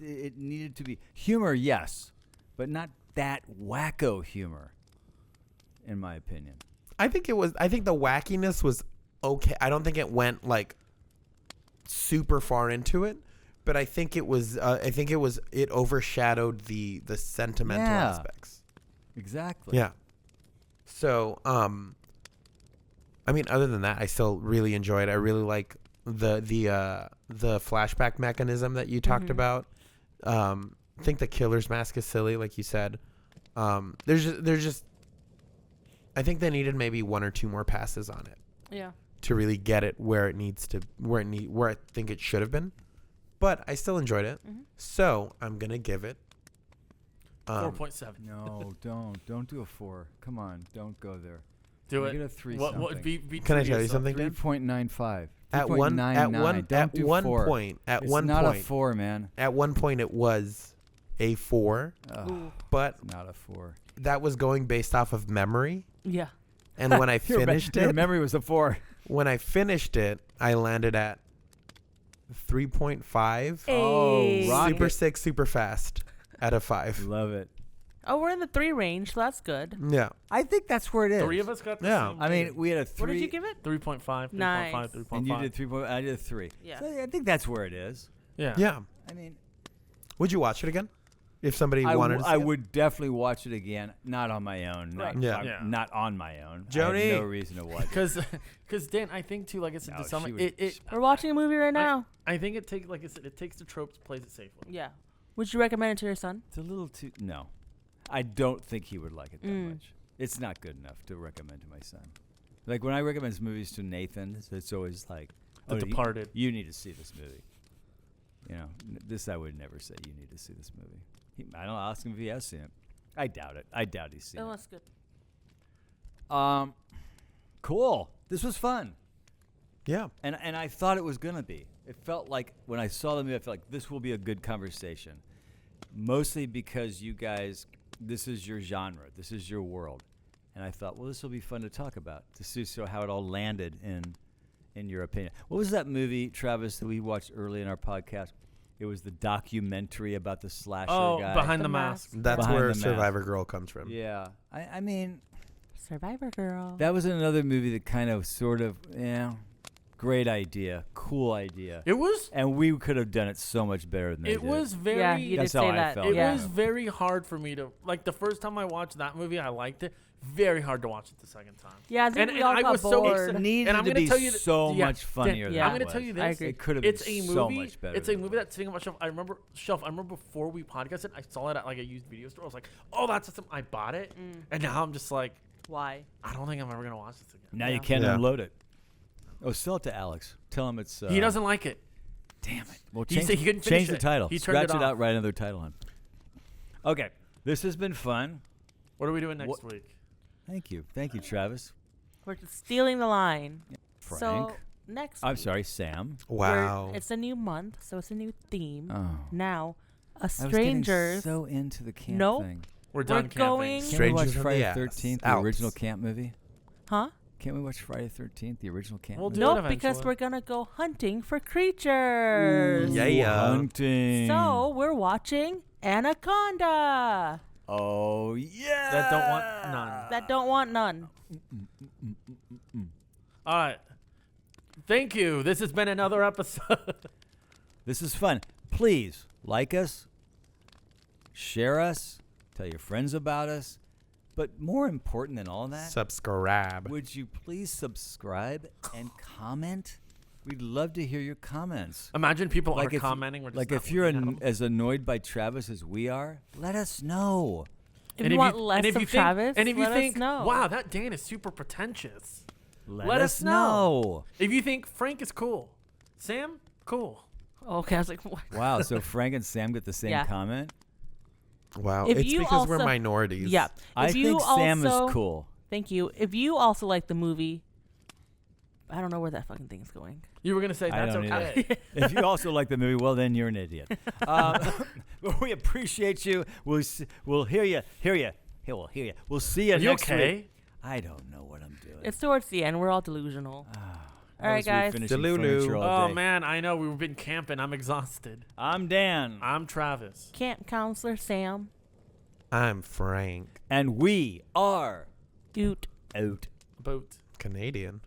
It needed to be humor, yes, but not that wacko humor, in my opinion. I think the wackiness was okay. I don't think it went like super far into it, but I think it was. It overshadowed the sentimental Yeah. aspects. Exactly. Yeah. So, I mean, other than that, I still really enjoyed it. I really like the flashback mechanism that you talked about. I think the killer's mask is silly, like you said. There's just. I think they needed maybe one or two more passes on it. Yeah. To really get it where it needs to, where I think it should have been, but I still enjoyed it. So I'm gonna give it 4.7. No, don't do a 4. Come on, don't go there. Do Make it. it a 3 What something. be Can I true tell you yourself. something, Dan? 3.95. At one Don't do 4. point, It's not a 4, man. at one point it was a 4, Ooh. but It's not a 4. that was going based off of memory. Yeah. And when I finished your it, memory was a 4. when I finished it, I landed at 3.5. Hey. rocket. Super sick, super fast out of 5. Love it. Oh, we're in the 3 range, so that's good. Yeah. I think that's where it is. 3 of us got the Yeah. same. I mean, we had a 3. What did you give it? 3.5, 3.5, Nice. 3.5. And you did 3. I did a 3. Yeah. So I think that's where it is. Yeah. Yeah. I mean, Would you watch it again? If somebody wanted to see I it? would definitely watch it again. Not on my own. Not, Right. Yeah. I'm Yeah. not on my own. I Joni. have no reason to watch it. Because Dan, I think too, like I said, No, to some she it, would- We're watching a movie right now. I think it takes, like I said, it takes the tropes, plays it safely. Yeah. Would you recommend it to your son? It's a little too. No. I don't think he would like it that Mm. much. It's not good enough to recommend to my son. Like when I recommend movies to Nathan, it's always like, The "Oh, Departed. You need to see this movie. This I would never say. You need to see this movie. I don't know. I'll ask him if he has seen it. I doubt it. I doubt he's seen Oh, it. that's good. Cool. This was fun. Yeah. And I thought it was going to be. It felt like when I saw the movie, I felt like this will be a good conversation. Mostly because you guys, this is your genre. This is your world. And I thought, well, this will be fun to talk about, to see how it all landed in your opinion. What was that movie, Travis, that we watched early in our podcast? It was the documentary about the slasher guy. Behind The the mask. That's Behind where the Mask. Survivor Girl comes from. Yeah. I mean, Survivor Girl. that was another movie that kind of sort of, Great idea. Cool idea. It was. And we could have done it so much better than they It did. was very. Yeah, you did That's how say I that. felt. It Yeah. was very hard for me to like the first time I watched that movie. I liked it. Very hard to watch it the second time. Yeah, I think we all I got was so bored. It needed And I'm to gonna be tell you that- so yeah, much funnier yeah. than I'm it gonna was. tell you I this. agree. It could have It's been a movie. so much better. It's a than it movie was. that's sitting on my shelf. I remember before we podcasted, I saw it at like a used video store. I was like, oh, that's awesome. I bought it, and now I'm just like, Why? I don't think I'm ever gonna watch this again. Now Yeah. you can't Yeah. unload it. Oh, sell it to Alex. Tell him it's. He doesn't like it. Damn it. Well, He change, said he couldn't finish change the it. title. He turned Scratch it it out. off. Write another title on. Okay, this has been fun. What are we doing next week? Thank you, We're Travis. just stealing the line. Frank. So next. I'm week, sorry, Sam. Wow. It's a new month, so it's a new theme. Oh. Now, I was getting strangers. so into the camp Nope. thing. We're done We're camping. going- Can't we watch Strangers from Friday the the Alps. 13th, the Alps. original camp movie? Huh? Can't we watch Friday the 13th, the original camp We'll movie? do it Nope, because eventually. we're gonna go hunting for creatures. Yeah, Ooh, yeah. Hunting. So we're watching Anaconda. Oh, yeah. That don't want none. That don't want none. All right. Thank you. This has been another episode. This is fun. Please like us, share us, tell your friends about us. But more important than all that, Subscribe. would you please subscribe and comment? We'd love to hear your comments. Imagine people Like are if- commenting. We're just Like not if you're looking at 'em. as annoyed by Travis as we are, let us know. If And you want less and if of you think, Travis, and if you let think, us know. wow, that Dan is super pretentious. Let us know. If you think Frank is cool, Sam, cool. Okay, I was like, what? Wow, so Frank and Sam get the same Yeah. comment? Wow. If It's you because we're also- minorities. Yeah. I If you think Sam also- is cool. Thank you. If you also like the movie, I don't know where that fucking thing's going. You were gonna say I that's don't okay. If you also like the movie, well, then you're an idiot. But we appreciate you. We'll hear you. We'll hear you. We'll see you Are you next okay? week. I don't know what I'm doing. It's towards the end. We're all delusional. All right, guys. Finishing Delulu. furniture all Oh day. man, I know we've been camping. I'm exhausted. I'm Dan. I'm Travis. Camp counselor Sam. I'm Frank. And we are Doot. out. Boat. Canadian.